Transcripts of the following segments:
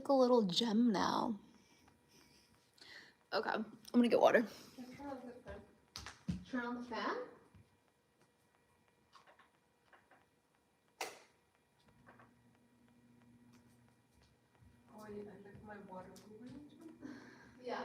like a little gem now. Okay, I'm gonna get water. Turn off the fan. Turn on the fan? Oh, I left my water over too. Yeah.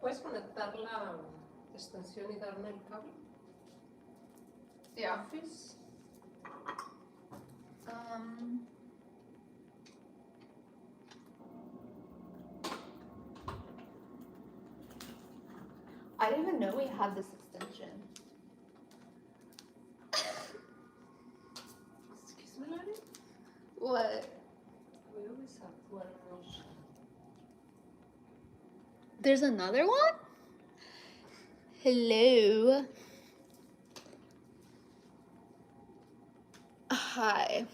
¿Puedes conectar la extensión y darme el cable? Yeah. Office. I didn't even know we had this extension. Excuse me, Larry? What? We always have one of those. There's another one? Hello. Hi.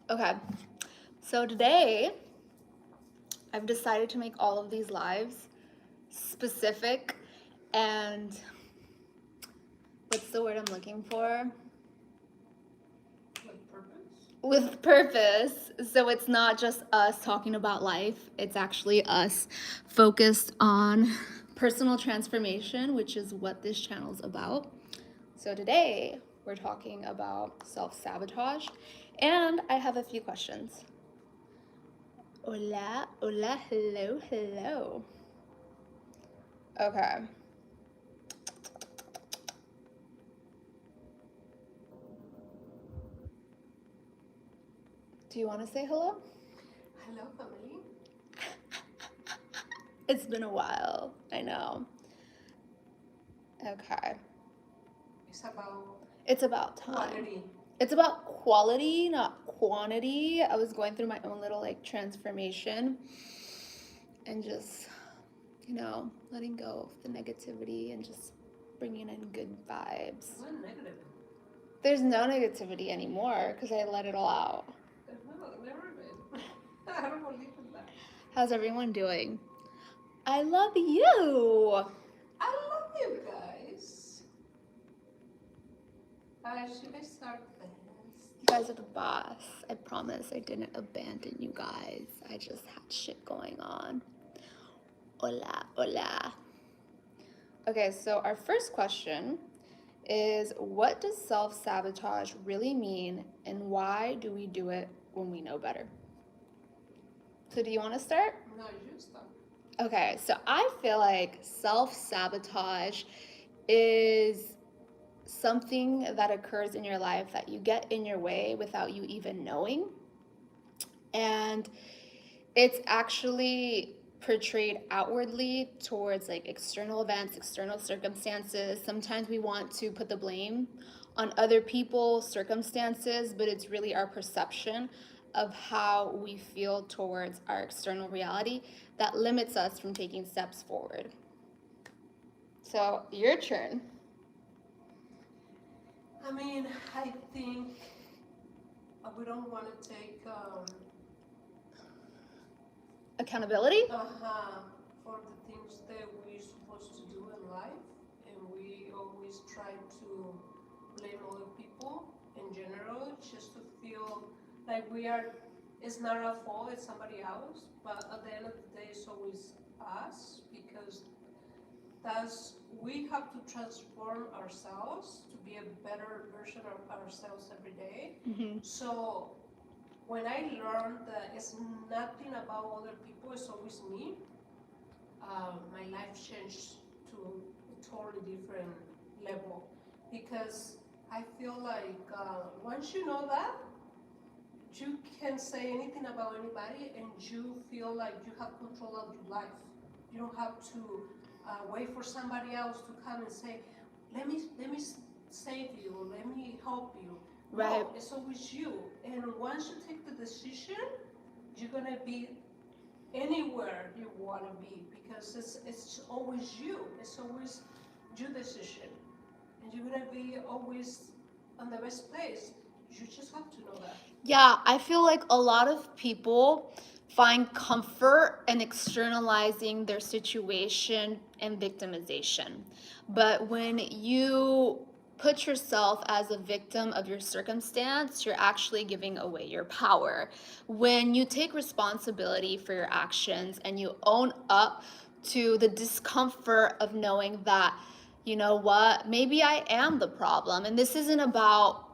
Okay. So today, I've decided to make all of these lives specific and what's the word I'm looking for? With purpose? With purpose. So it's not just us talking about life, it's actually us focused on personal transformation, which is what this channel is about. So today we're talking about self-sabotage, and I have a few questions. Hola, hola, hello, hello. Okay. Do you want to say hello? Hello, family. It's been a while, I know. Okay. It's about It's about time. quality. It's about quality, not quantity. I was going through my own little like transformation and just, letting go of the negativity and just bringing in good vibes. It's not negative. There's no negativity anymore because I let it all out. There's never been. I don't believe in that. How's everyone doing? I love you. I love you guys. Should I start this? You guys are the boss. I promise I didn't abandon you guys. I just had shit going on. Hola, hola. Okay, so our first question is, what does self-sabotage really mean and why do we do it when we know better? So do you want to start? No, you start. Okay, so I feel like self-sabotage is something that occurs in your life that you get in your way without you even knowing. And it's actually portrayed outwardly towards like external events, external circumstances. Sometimes we want to put the blame on other people, circumstances, but it's really our perception of how we feel towards our external reality that limits us from taking steps forward. So, your turn. I mean, I think we don't want to take Accountability? For the things that we're supposed to do in life, and we always try to blame other people in general, just to feel like it's not our fault, it's somebody else, but at the end of the day, it's always us, because we have to transform ourselves to be a better version of ourselves every day. Mm-hmm. So when I learned that it's nothing about other people, it's always me, my life changed to a totally different level. Because I feel like once you know that, you can say anything about anybody and you feel like you have control of your life. You don't have to wait for somebody else to come and say, let me save you, or let me help you. Right. No, it's always you. And once you take the decision, you're gonna be anywhere you want to be, because it's always you. It's always your decision, and you're gonna be always on the best place. You just have to know that. Yeah, I feel like a lot of people find comfort in externalizing their situation and victimization. But when you put yourself as a victim of your circumstance, you're actually giving away your power. When you take responsibility for your actions and you own up to the discomfort of knowing that, you know what, maybe I am the problem. And this isn't about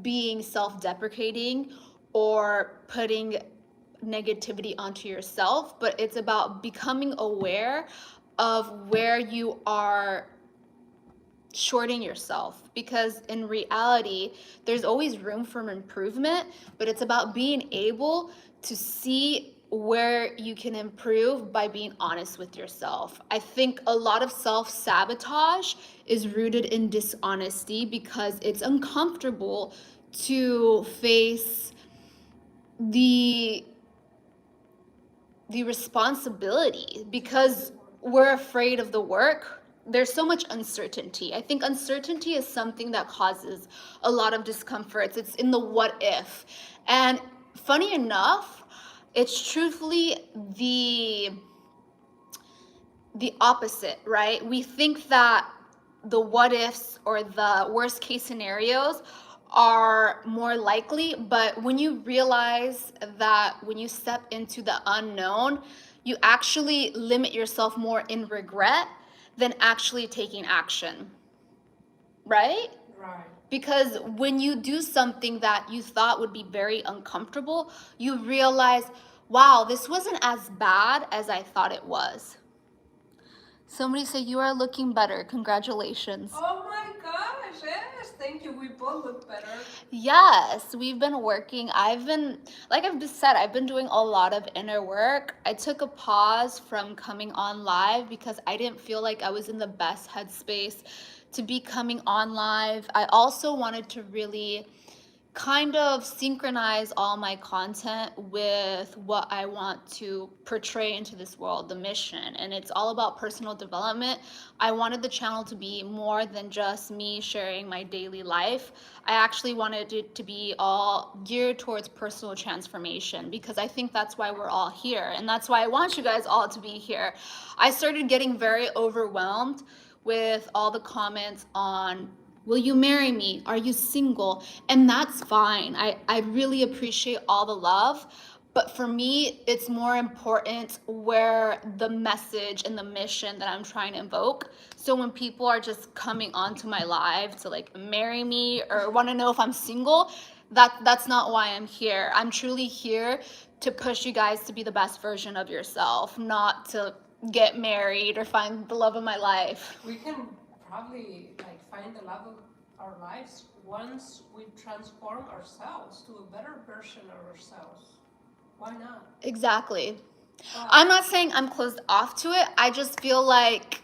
being self-deprecating or putting negativity onto yourself, but it's about becoming aware of where you are shorting yourself, because in reality there's always room for improvement, but it's about being able to see where you can improve by being honest with yourself. I think a lot of self-sabotage is rooted in dishonesty because it's uncomfortable to face the the responsibility, because we're afraid of the work. There's so much uncertainty. I think uncertainty is something that causes a lot of discomforts. It's in the what if. And funny enough, it's truthfully the opposite, right? We think that the what ifs or the worst case scenarios are more likely, but when you realize that when you step into the unknown, you actually limit yourself more in regret than actually taking action, right? Right. Because when you do something that you thought would be very uncomfortable, you realize, wow, this wasn't as bad as I thought it was. Somebody said you are looking better. Congratulations. Oh my gosh, yes, thank you. We both look better. Yes, we've been working. Like I've just said, I've been doing a lot of inner work. I took a pause from coming on live because I didn't feel like I was in the best headspace to be coming on live. I also wanted to really kind of synchronize all my content with what I want to portray into this world, the mission. And it's all about personal development. I wanted the channel to be more than just me sharing my daily life. I actually wanted it to be all geared towards personal transformation, because I think that's why we're all here. And that's why I want you guys all to be here. I started getting very overwhelmed with all the comments on, will you marry me? Are you single? And that's fine. I really appreciate all the love. But for me, it's more important where the message and the mission that I'm trying to invoke. So when people are just coming onto my live to like marry me or want to know if I'm single, that's not why I'm here. I'm truly here to push you guys to be the best version of yourself, not to get married or find the love of my life. We can probably like find the love of our lives once we transform ourselves to a better version of ourselves. Why not? Exactly. But I'm not saying I'm closed off to it. I just feel like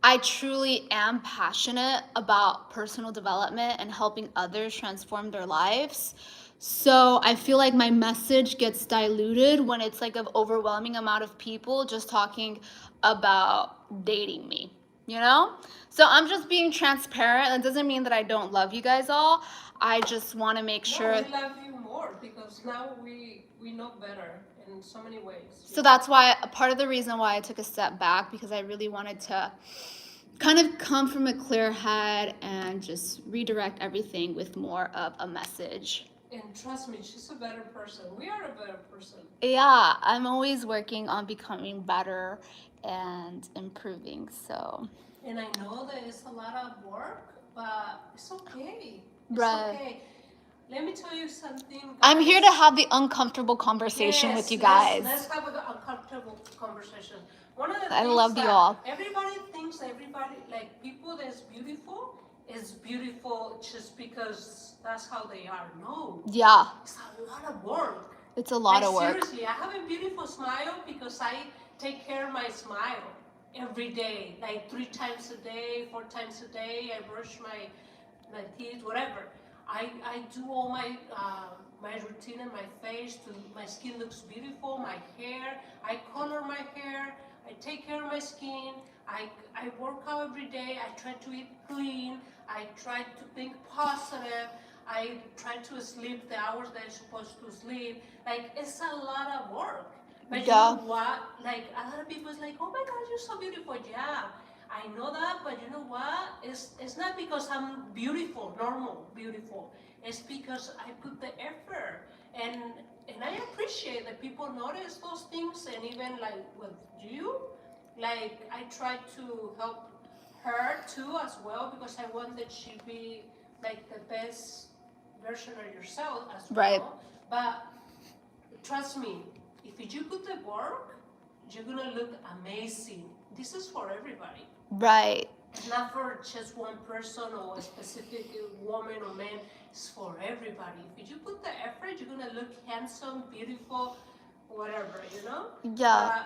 I truly am passionate about personal development and helping others transform their lives. So I feel like my message gets diluted when it's like an overwhelming amount of people just talking about dating me, you know? So I'm just being transparent. That doesn't mean that I don't love you guys all. I just want to make sure. no, we love you more because now we know better in so many ways. So that's why a part of the reason why I took a step back, because I really wanted to kind of come from a clear head and just redirect everything with more of a message. And trust me, she's a better person. We are a better person. Yeah, I'm always working on becoming better and improving. So, And I know that it's a lot of work, but it's okay. It's right. okay. Let me tell you something, guys. I'm here to have the uncomfortable conversation with you guys. Let's have an uncomfortable conversation. One of the I things love you that all. everybody thinks, everybody, like people that's beautiful, is beautiful just because that's how they are. No. Yeah. It's a lot of work. It's a lot of work. Seriously, I have a beautiful smile because I take care of my smile every day, like 3 times a day, 4 times a day. I brush my teeth, whatever. I do all my routine in my face. My skin looks beautiful. My hair, I color my hair. I take care of my skin. I work out every day. I try to eat clean. I try to think positive. I try to sleep the hours that I'm supposed to sleep. Like, it's a lot of work. But you know what? Like, a lot of people is like, oh my God, you're so beautiful. Yeah, I know that, but you know what? It's not because I'm beautiful, normal, beautiful. It's because I put the effort, and and I appreciate that people notice those things, and even like with you, like I try to help her too as well because I want that she be like the best version of yourself as well. Right. But trust me, if you put the work, you're gonna look amazing. This is for everybody. Right. It's not for just one person or a specific woman or man. It's for everybody. If you put the effort, you're gonna look handsome, beautiful, whatever, you know? Yeah.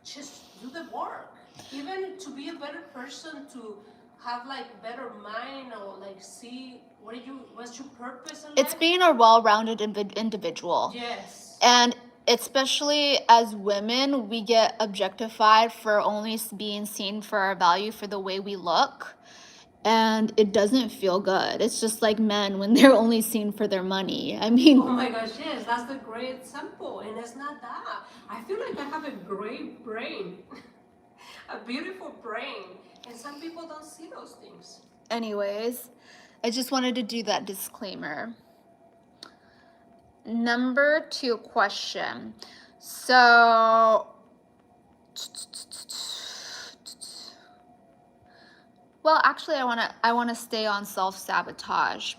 Just do the work. Even to be a better person, to have like better mind or like see what's your purpose in life. It's being a well-rounded individual. Yes. And especially as women, we get objectified for only being seen for our value for the way we look. And it doesn't feel good. It's just like men when they're only seen for their money. I mean, oh my gosh, yes, that's the great example. And it's not that. I feel like I have a great brain, a beautiful brain. And some people don't see those things. Anyways, I just wanted to do that disclaimer. Number 2 question. So, well, actually, I want to stay on self-sabotage,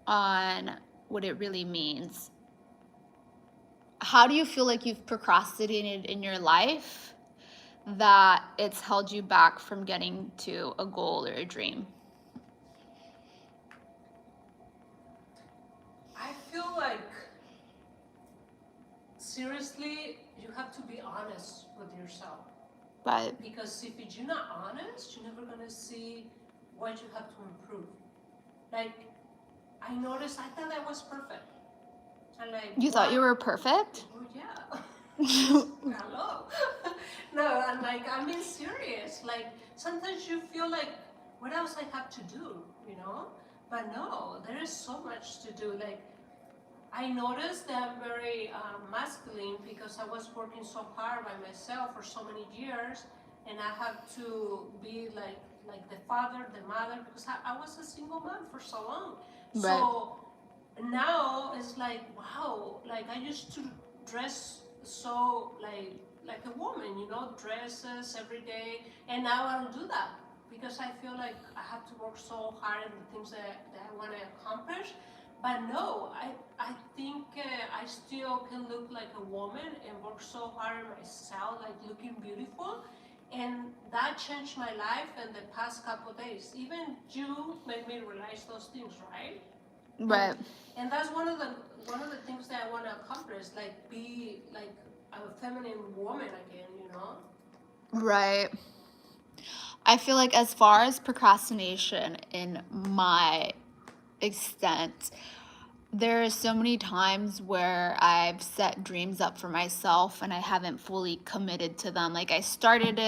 on what it really means. How do you feel like you've procrastinated in your life that it's held you back from getting to a goal or a dream? I feel like, seriously, you have to be honest with yourself. Right. Because if you're not honest, you're never going to see what you have to improve. Like, I noticed, I thought I was perfect. And like, you thought you were perfect? Oh, yeah. Hello. No, and like, I'm being serious. Like, sometimes you feel like, what else I have to do, you know? But no, there is so much to do. Like, I noticed that I'm very masculine because I was working so hard by myself for so many years, and I have to be like the father, the mother, because I was a single mom for so long. Right. So now it's like, wow, like I used to dress so like a woman, you know, dresses every day, and now I don't do that because I feel like I have to work so hard in the things that I want to accomplish. But no, I think I still can look like a woman and work so hard on myself, like looking beautiful. And that changed my life in the past couple of days. Even you made me realize those things, right? Right. And that's one of the things that I want to accomplish, like be like a feminine woman again, you know? Right. I feel like as far as procrastination in my extent, there are so many times where I've set dreams up for myself and I haven't fully committed to them. Like I started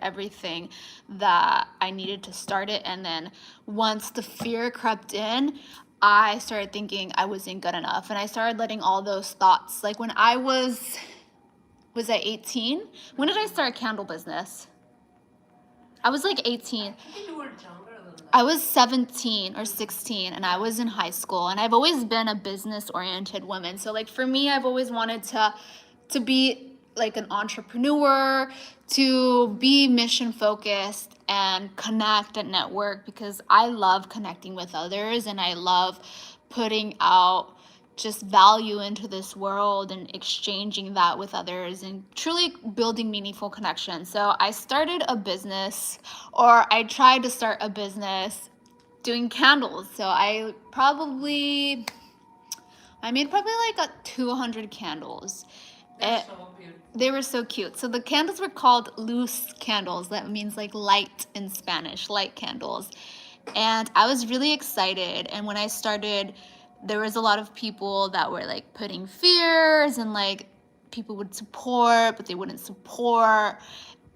everything that I needed to start it, and then once the fear crept in, I started thinking I wasn't good enough, and I started letting all those thoughts, like when I was I 18? When did I start a candle business? I was like 18. I think you were younger than that. I was 17 or 16 and I was in high school, and I've always been a business oriented woman. So like for me, I've always wanted to be like an entrepreneur, to be mission focused and connect and network, because I love connecting with others and I love putting out just value into this world and exchanging that with others and truly building meaningful connections. So I started a business, or I tried to start a business doing candles. So I made probably like 200 candles. That's so beautiful. They were so cute. So the candles were called loose candles. That means like light in Spanish, light candles. And I was really excited. And when I started, there was a lot of people that were like putting fears, and like people would support, but they wouldn't support.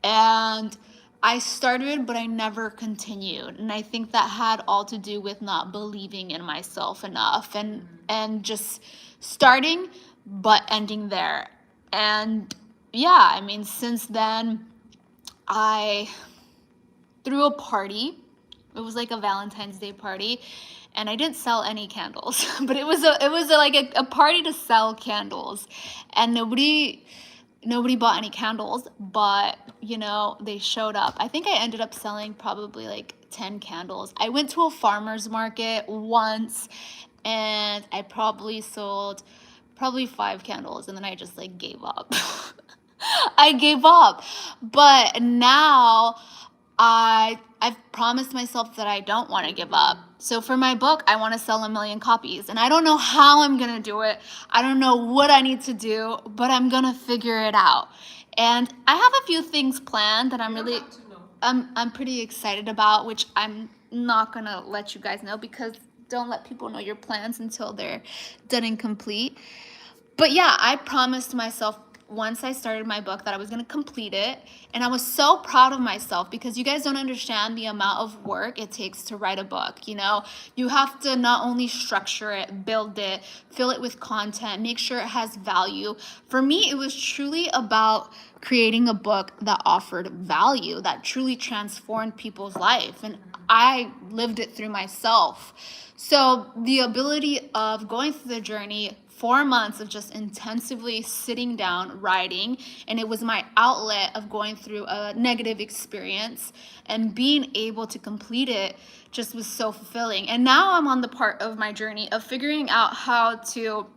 And I started, but I never continued. And I think that had all to do with not believing in myself enough, and just starting but ending there. And yeah, I mean, since then I threw a party. It was like a Valentine's Day party, and I didn't sell any candles, but it was like a party to sell candles, and nobody bought any candles, but they showed up. I think I ended up selling probably like 10 candles. I went to a farmer's market once, and I probably sold probably 5 candles, and then I just like gave up. I gave up. But now I've promised myself that I don't want to give up. So for my book, I want to sell 1 million copies, and I don't know how I'm going to do it. I don't know what I need to do, but I'm going to figure it out. And I have a few things planned that I'm pretty excited about, which I'm not going to let you guys know, because don't let people know your plans until they're done and complete. But yeah, I promised myself once I started my book that I was going to complete it. And I was so proud of myself, because you guys don't understand the amount of work it takes to write a book. You have to not only structure it, build it, fill it with content, make sure it has value. For me, it was truly about creating a book that offered value, that truly transformed people's life. And I lived it through myself. So the ability of going through the journey, 4 months of just intensively sitting down, writing, and it was my outlet of going through a negative experience, and being able to complete it just was so fulfilling. And now I'm on the part of my journey of figuring out how to,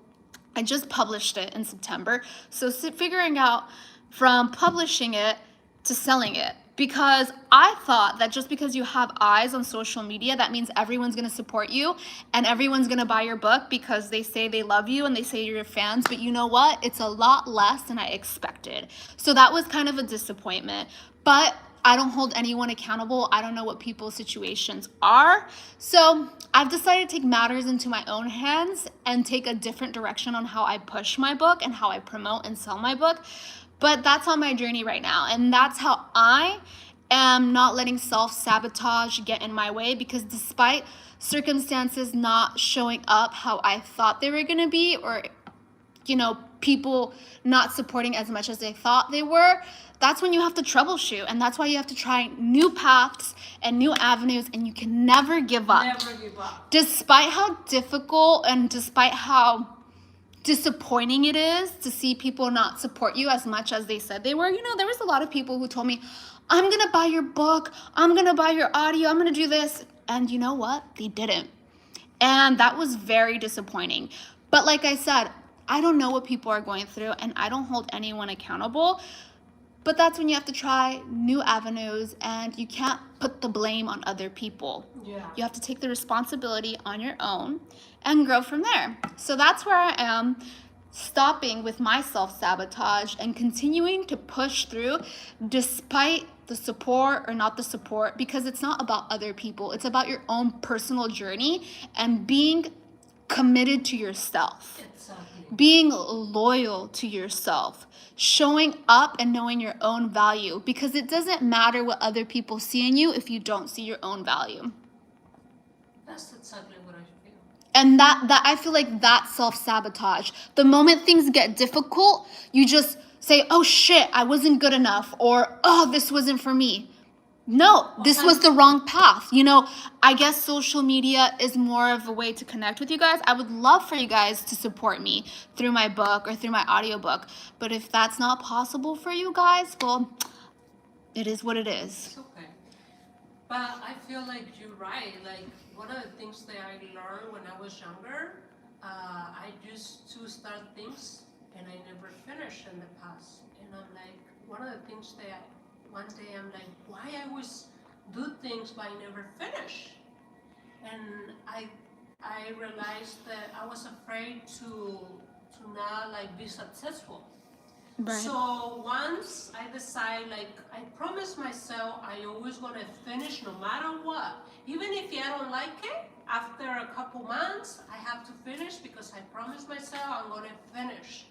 I just published it in September, so figuring out from publishing it to selling it. Because I thought that just because you have eyes on social media, that means everyone's going to support you and everyone's going to buy your book because they say they love you and they say you're your fans. But you know what? It's a lot less than I expected. So that was kind of a disappointment. But I don't hold anyone accountable. I don't know what people's situations are. So I've decided to take matters into my own hands and take a different direction on how I push my book and how I promote and sell my book. But that's on my journey right now. And that's how I am not letting self-sabotage get in my way, because despite circumstances not showing up how I thought they were going to be, or people not supporting as much as they thought they were, that's when you have to troubleshoot. And that's why you have to try new paths and new avenues, and you can never give up. Never give up. Despite how difficult and despite how disappointing it is to see people not support you as much as they said they were. There was a lot of people who told me, I'm going to buy your book, I'm going to buy your audio, I'm going to do this. And you know what? They didn't. And that was very disappointing. But like I said, I don't know what people are going through, and I don't hold anyone accountable. But that's when you have to try new avenues, and you can't put the blame on other people. Yeah. You have to take the responsibility on your own and grow from there. So that's where I am, stopping with my self-sabotage and continuing to push through despite the support or not the support, because it's not about other people. It's about your own personal journey and being committed to yourself. Exactly. Being loyal to yourself, showing up and knowing your own value, because it doesn't matter what other people see in you if you don't see your own value. That's exactly what I feel. And that I feel like that's self-sabotage. The moment things get difficult, you just say, oh shit, I wasn't good enough, or oh, this wasn't for me. No, this was the wrong path. I guess social media is more of a way to connect with you guys. I would love for you guys to support me through my book or through my audiobook. But if that's not possible for you guys, well, it is what it is. It's okay. But I feel like you're right. Like, one of the things that I learned when I was younger, I used to start things and I never finished in the past. And I'm like, one of the things that one day I'm like, why I always do things but I never finish? And I realized that I was afraid to not like be successful. Right. So once I decide, like, I promise myself I always gonna finish no matter what. Even if I don't like it, after a couple months, I have to finish because I promised myself I'm gonna finish.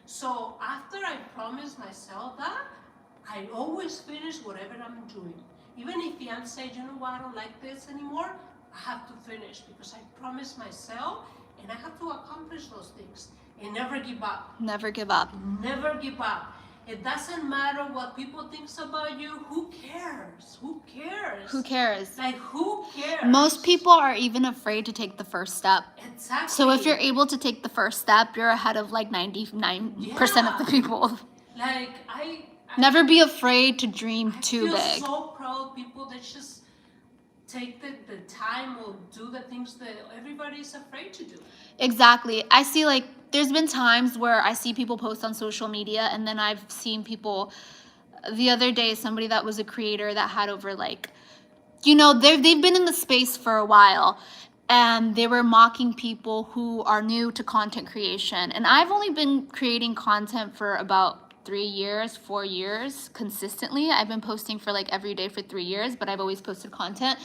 So after I promise myself that, I always finish whatever I'm doing. Even if I'm saying, you know what, I don't like this anymore, I have to finish because I promised myself and I have to accomplish those things and never give up. Never give up. Never give up. It doesn't matter what people think about you. Who cares? Who cares? Who cares? Like, who cares? Most people are even afraid to take the first step. Exactly. So if you're able to take the first step, you're ahead of like 99% of the people. Like, Never be afraid to dream too big. I big. feel so proud of people that just take the time or do the things that everybody's afraid to do. Exactly. I see, like, there's been times where I see people post on social media, and then I've seen people. The other day, somebody that was a creator that had over, like, they've been in the space for a while, and they were mocking people who are new to content creation. And I've only been creating content for about 3 years, 4 years consistently. I've been posting for like every day for 3 years, but I've always posted content.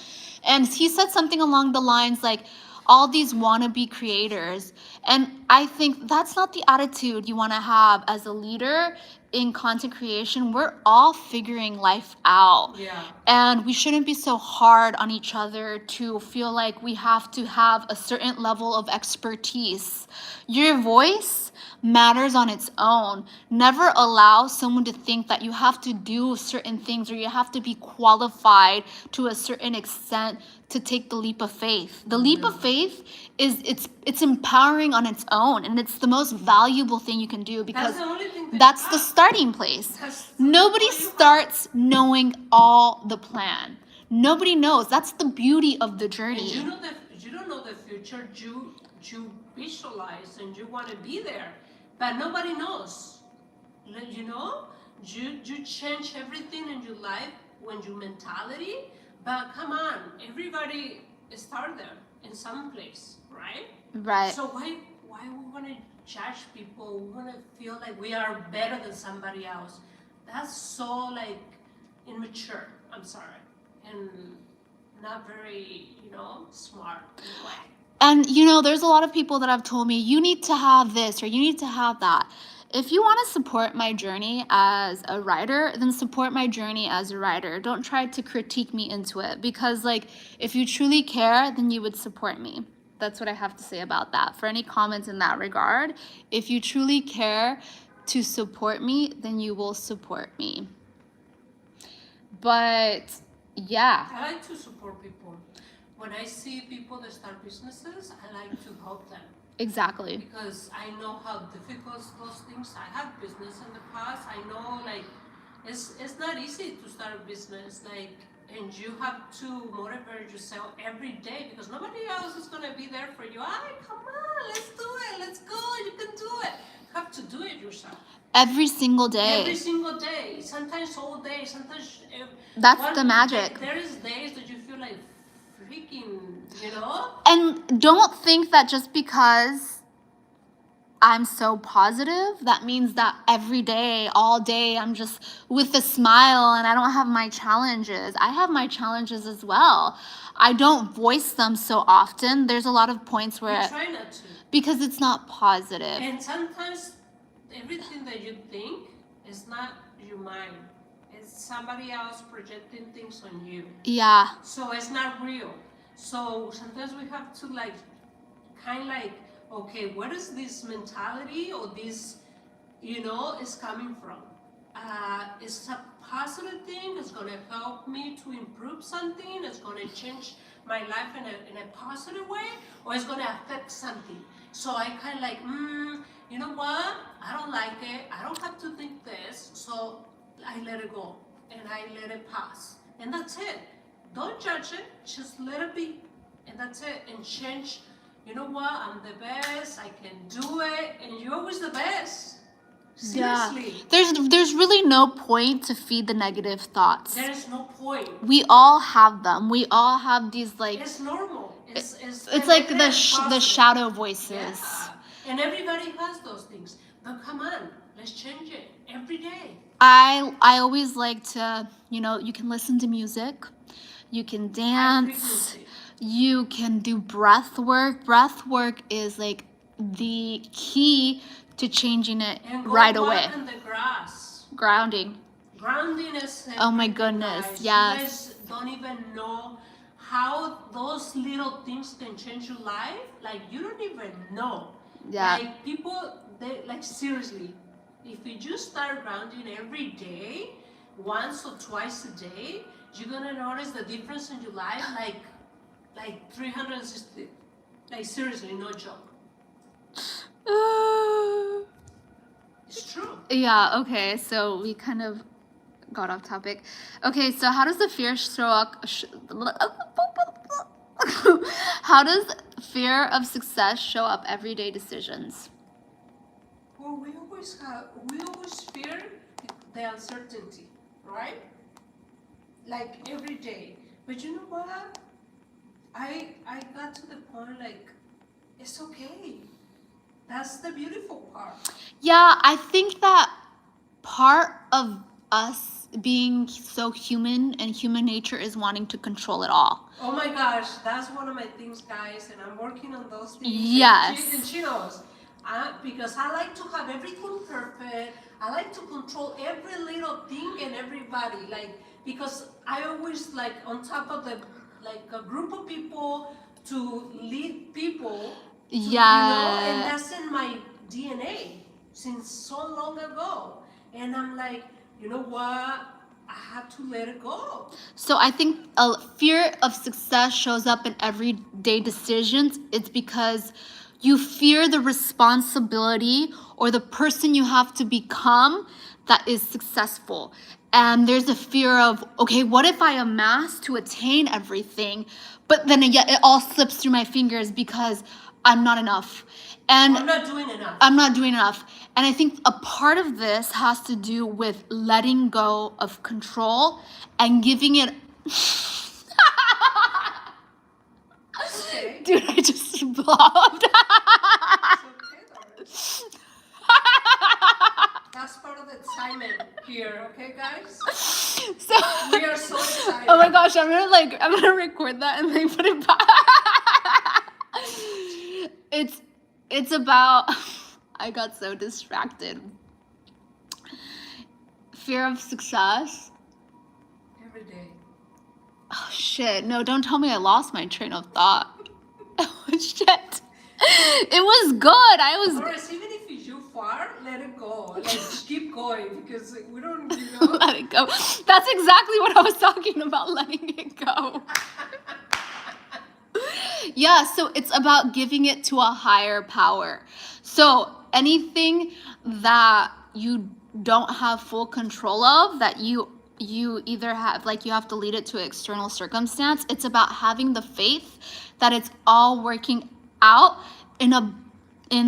And he said something along the lines like, all these wannabe creators. And I think that's not the attitude you want to have as a leader in content creation. We're all figuring life out. Yeah. And we shouldn't be so hard on each other to feel like we have to have a certain level of expertise. Your voice matters on its own. Never allow someone to think that you have to do certain things or you have to be qualified to a certain extent to take the leap of faith. The leap of faith is it's empowering on its own, and it's the most valuable thing you can do because that's the starting place. Nobody starts knowing all the plan. Nobody knows. That's the beauty of the journey. And you don't know the future. You visualize and you want to be there, but nobody knows. You know, you change everything in your life when your mentality. But come on, everybody start there in some place, right? Right. So why we want to judge people? We want to feel like we are better than somebody else. That's so like immature. I'm sorry, and not very smart in a way. And there's a lot of people that have told me, you need to have this or you need to have that. If you want to support my journey as a writer, then support my journey as a writer. Don't try to critique me into it, because like, if you truly care, then you would support me. That's what I have to say about that. For any comments in that regard, if you truly care to support me, then you will support me. But yeah. I like to support people. When I see people that start businesses, I like to help them. Exactly. Because I know how difficult those things. I have business in the past. I know like it's not easy to start a business, like, and you have to motivate yourself every day because nobody else is gonna be there for you. Come on, let's do it. Let's go. You can do it. You have to do it yourself. Every single day. Every single day. Sometimes all day. Sometimes. That's the magic. There is days that you feel like freaking, And don't think that just because I'm so positive, that means that every day, all day, I'm just with a smile and I don't have my challenges. I have my challenges as well. I don't voice them so often. There's a lot of points where... You try not to. Because it's not positive. And sometimes everything that you think is not your mind. It's somebody else projecting things on you. Yeah. So it's not real. So sometimes we have to okay, where is this mentality or this, is coming from? It's a positive thing. It's going to help me to improve something. It's going to change my life in a positive way, or it's going to affect something. So I kind of you know what? I don't like it. I don't have to think this. So I let it go and I let it pass. And that's it. Don't judge it. Just let it be. And that's it. And change you know what, I'm the best, I can do it, and you're always the best. Yeah. Seriously. There's really no point to feed the negative thoughts. There is no point. We all have them. We all have these like It's normal. It's like the negative and shadow voices. Yeah. And everybody has those things. But come on, let's change it every day. I always like to, you can listen to music, you can dance, you can do breath work. Breath work is like the key to changing it And go right walk away. in the grass. Grounding. Grounding is Oh my goodness, guys. yes. You guys don't even know how those little things can change your life. Like, you don't even know. Yeah. Like, people, they, like, seriously, if you just start grounding every day, once or twice a day, you're gonna notice the difference in your life, like 360. Like, seriously, no joke. It's true. Yeah, okay, so we kind of got off topic. Okay, so how does the fear show up? How does fear of success show up everyday decisions? Well, we always fear the uncertainty, right? Like every day. But you know what? I got to the point like it's okay. That's the beautiful part. Yeah, I think that part of us being so human and human nature is wanting to control it all. Oh my gosh, that's one of my things, guys, and I'm working on those things. Yes. And she knows. Because I like to have everything perfect. I like to control every little thing and everybody. Like, because I always like on top of the like a group of people to lead people. Yeah. And that's in my DNA since so long ago. And I'm like, you know what? I have to let it go. So I think a fear of success shows up in everyday decisions. It's because you fear the responsibility or the person you have to become that is successful. And there's a fear of, okay, what if I amass to attain everything, but then yet it all slips through my fingers because I'm not enough. And I'm not doing enough. I'm not doing enough. And I think a part of this has to do with letting go of control and giving it. Okay. Dude, I just blobbed. It's okay, that's part of the excitement here, okay, guys? So We are so excited. Oh my gosh, I'm gonna record that and then put it back. It's about I got so distracted. Fear of success. Every day. Oh shit, no, don't tell me I lost my train of thought. Oh shit. It was good. Or even if you far, let it go. Like, keep going because we don't, Let it go. That's exactly what I was talking about, letting it go. Yeah, so it's about giving it to a higher power. So anything that you don't have full control of, that you either have, like, you have to lead it to an external circumstance, it's about having the faith that it's all working out in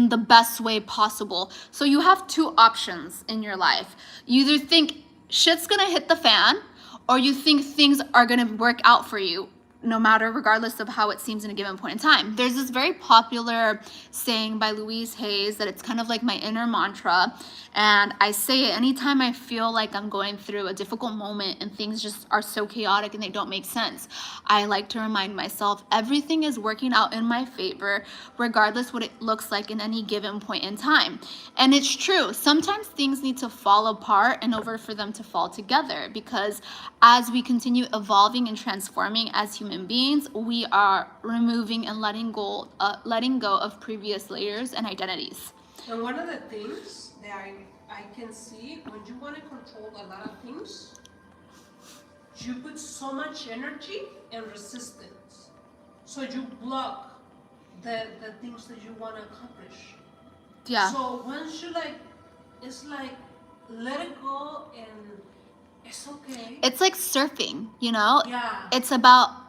the best way possible. So you have two options in your life. You either think shit's gonna hit the fan, or you think things are gonna work out for you, no matter, regardless of how it seems in a given point in time. There's this very popular saying by Louise Hayes that it's kind of like my inner mantra, and I say it anytime I feel like I'm going through a difficult moment and things just are so chaotic and they don't make sense. I like to remind myself everything is working out in my favor, regardless what it looks like in any given point in time. And it's true, sometimes things need to fall apart in order for them to fall together, because as we continue evolving and transforming as human beings, we are removing and letting go of previous layers and identities. And one of the things that I can see when you want to control a lot of things, you put so much energy and resistance. So you block the things that you want to accomplish. Yeah. So once you it's like let it go and it's okay. It's like surfing, you know? Yeah. It's about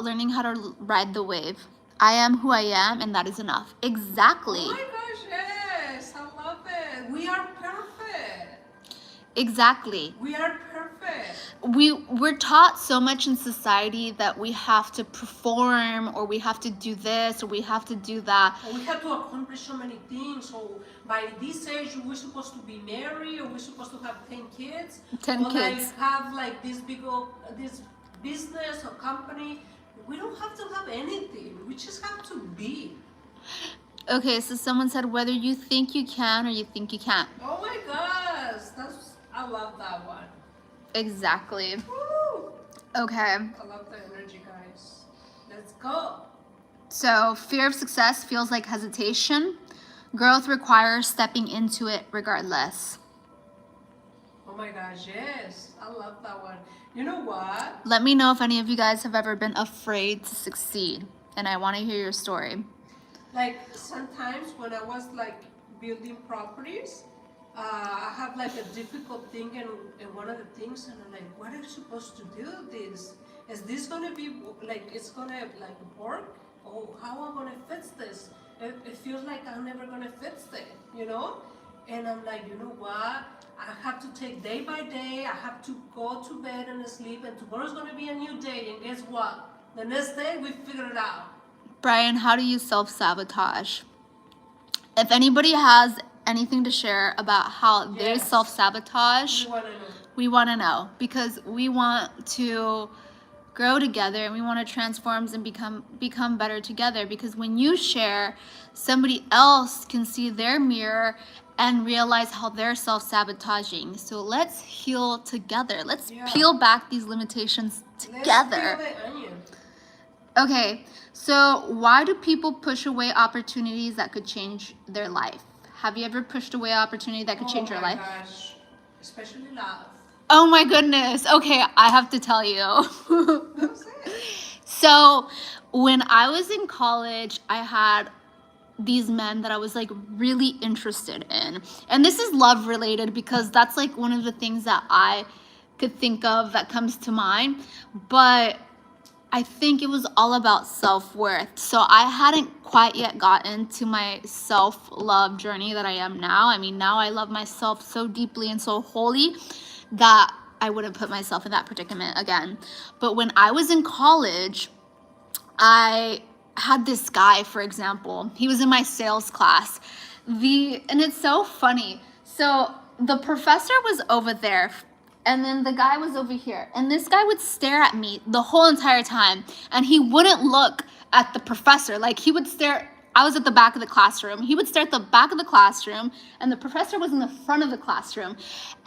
learning how to ride the wave I am who I am, and that is enough. Exactly. Oh my gosh, yes, I love it. We are perfect. Exactly. We are perfect. We're taught so much in society that we have to perform, or we have to do this, or we have to do that. Or we have to accomplish so many things. So by this age, we're supposed to be married, or we're supposed to have 10 kids, 10 or kids. like have like this this business or company. We don't have to have anything. We just have to be. Okay, so someone said whether you think you can or you think you can't. Oh my gosh, I love that one. Exactly. Woo! Okay. I love the energy, guys. Let's go. So, fear of success feels like hesitation. Growth requires stepping into it regardless. Oh my gosh, yes. I love that one. You know what? Let me know if any of you guys have ever been afraid to succeed, and I want to hear your story. Like sometimes when I was like building properties, I have like a difficult thing and one of the things, and I'm like, what are you supposed to do this? Is this gonna be like, it's gonna like work? Oh, how am I gonna fix this? It feels like I'm never gonna fix it, you know? And I'm like, you know what? I have to take day by day. I have to go to bed and sleep, and tomorrow's gonna be a new day. And guess what? The next day we figure it out. Brian, how do you self-sabotage? If anybody has anything to share about how they Yes. self-sabotage, We wanna know. we want to know, because we want to grow together and we want to transform and become better together. Because when you share, somebody else can see their mirror and realize how they're self-sabotaging. So let's heal together. Let's peel back these limitations together. Let's peel the onion. Okay, so why do people push away opportunities that could change their life? Have you ever pushed away an opportunity that could change your life? Oh my gosh, especially love. Oh my goodness. Okay, I have to tell you. That's it. So, when I was in college, I had these men that I was like really interested in. And this is love related because that's like one of the things that I could think of that comes to mind. But I think it was all about self-worth. So I hadn't quite yet gotten to my self-love journey that I am now. I mean, now I love myself so deeply and so wholly that I wouldn't put myself in that predicament again. But when I was in college, I had this guy, for example. He was in my sales class. And it's so funny. So the professor was over there, and then the guy was over here. And this guy would stare at me the whole entire time, and he wouldn't look at the professor. Like, he would stare. I was at the back of the classroom. He would stare at the back of the classroom, and the professor was in the front of the classroom.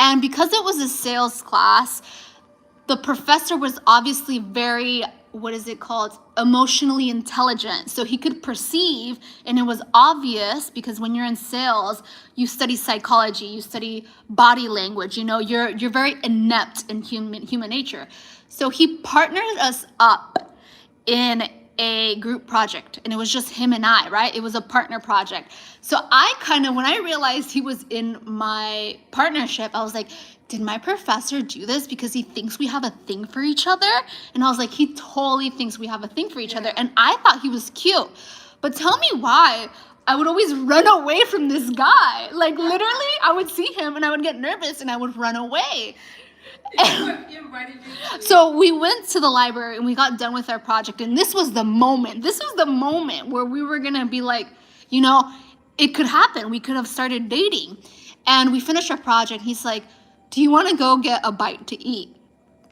And because it was a sales class, the professor was obviously very, what is it called, emotionally intelligent. So he could perceive, and it was obvious because when you're in sales, you study psychology, you study body language, you know, you're very inept in human nature. So he partnered us up in a group project, and it was just him and I, right? It was a partner project. So I kind of, when I realized he was in my partnership, I was like, did my professor do this because he thinks we have a thing for each other? And I was like, he totally thinks we have a thing for each other. And I thought he was cute. But tell me why I would always run away from this guy. Like, literally, I would see him and I would get nervous and I would run away. So we went to the library and we got done with our project, and this was the moment where we were gonna be like, you know, it could happen, we could have started dating. And we finished our project. He's like, do you want to go get a bite to eat?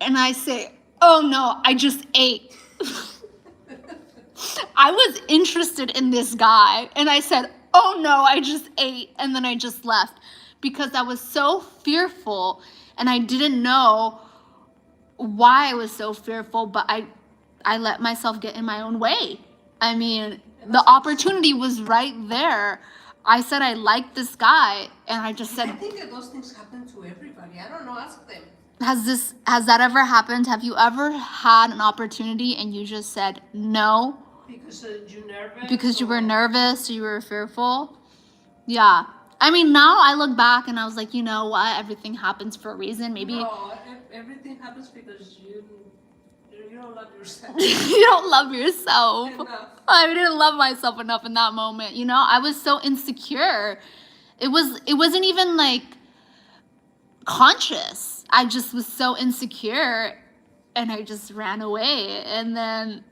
And I say, oh no, I just ate. I was interested in this guy, and I said, oh no, I just ate. And then I just left because I was so fearful, and I didn't know why I was so fearful, but I let myself get in my own way. I mean, the opportunity was right there. I said I liked this guy, and I just said, I think that those things happen to everybody. I don't know, ask them. Has that ever happened? Have you ever had an opportunity and you just said no? Because you're nervous? Because you were nervous or you were fearful? Yeah. I mean, now I look back and I was like, you know what? Everything happens for a reason. Maybe. No, everything happens because You don't love yourself. You don't love yourself. Enough. I didn't love myself enough in that moment. You know, I was so insecure. It wasn't even like conscious. I just was so insecure and I just ran away. And then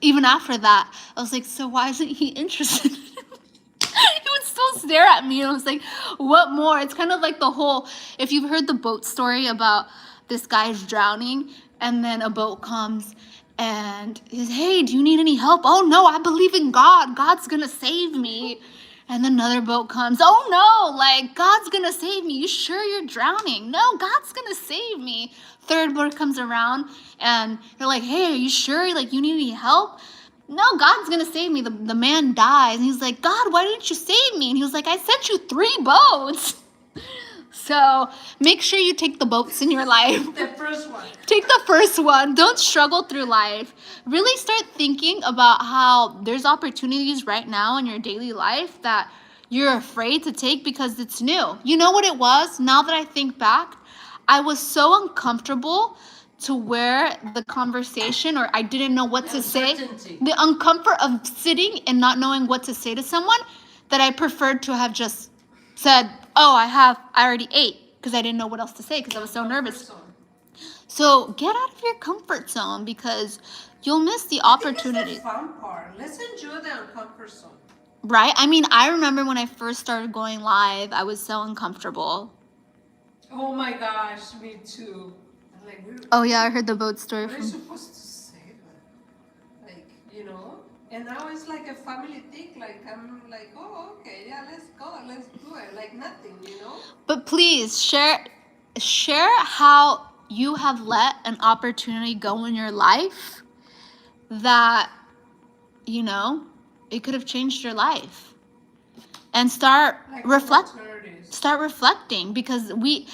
even after that, I was like, so why isn't he interested? He would still stare at me and I was like, what more? It's kind of like the whole, if you've heard the boat story about this guy's drowning and then a boat comes and he's, hey, do you need any help? Oh no, I believe in God. God's gonna save me. And then another boat comes, oh no, like God's gonna save me. You sure you're drowning? No, God's gonna save me. Third boat comes around and they're like, hey, are you sure? Like, you need any help? No, God's gonna save me. The man dies. And he's like, God, why didn't you save me? And he was like, I sent you 3 boats. So make sure you take the boats in your life. The first one. Take the first one. Don't struggle through life. Really start thinking about how there's opportunities right now in your daily life that you're afraid to take because it's new. You know what it was? Now that I think back, I was so uncomfortable to where the conversation, or I didn't know what to say. The uncomfort of sitting and not knowing what to say to someone, that I preferred to have just said, oh, I already ate, because I didn't know what else to say because I was so nervous. So get out of your comfort zone because you'll miss the opportunity. That's the fun part. Let's enjoy the uncomfort zone. Right? I mean, I remember when I first started going live, I was so uncomfortable. Oh my gosh, me too. Like, oh yeah, I heard the boat story what from. are you supposed to say? Like, you know? And now it's like a family thing. Like, I'm like, oh, okay, yeah, let's go, let's do it. Like nothing, you know? But please share how you have let an opportunity go in your life that, you know, it could have changed your life. And start Like reflecting because we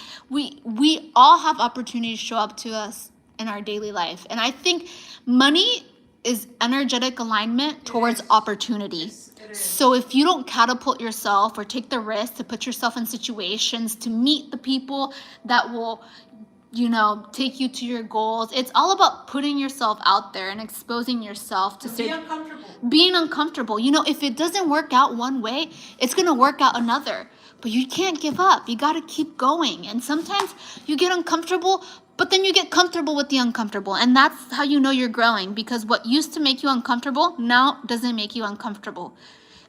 all have opportunities show up to us in our daily life. And I think money is energetic alignment towards opportunity. Yes, it is. So if you don't catapult yourself or take the risk to put yourself in situations to meet the people that will, you know, take you to your goals, it's all about putting yourself out there and exposing yourself to being uncomfortable. You know, if it doesn't work out one way, it's going to work out another. But you can't give up. You got to keep going. And sometimes you get uncomfortable, but then you get comfortable with the uncomfortable. And that's how you know you're growing, because what used to make you uncomfortable now doesn't make you uncomfortable.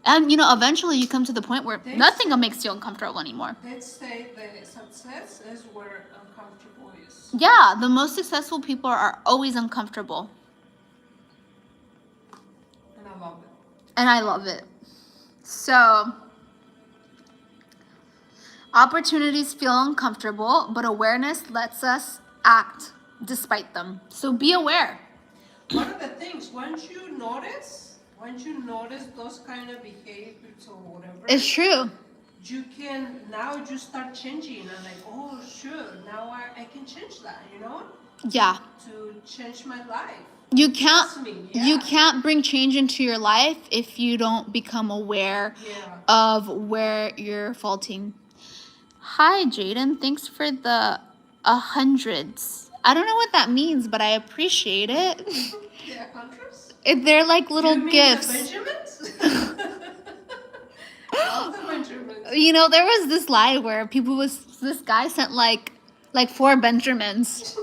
And, you know, eventually you come to the point where nothing makes you uncomfortable anymore. Let's say the success is where uncomfortable is. Yeah, the most successful people are always uncomfortable. And I love it. And I love it. So, opportunities feel uncomfortable, but awareness lets us act despite them. So be aware. One of the things, once you notice those kind of behaviors or whatever, It's true. you can now just start changing and like, oh sure, now I can change that, you know? Yeah. To change my life. You Yeah. can't bring change into your life if you don't become aware of where you're faulting. Hi, Jaden. Thanks for the hundreds. I don't know what that means, but I appreciate it. Yeah, hundreds? They're like little you mean gifts. The Benjamins? All the Benjamins. You know, there was this line where this guy sent like 4 Benjamins.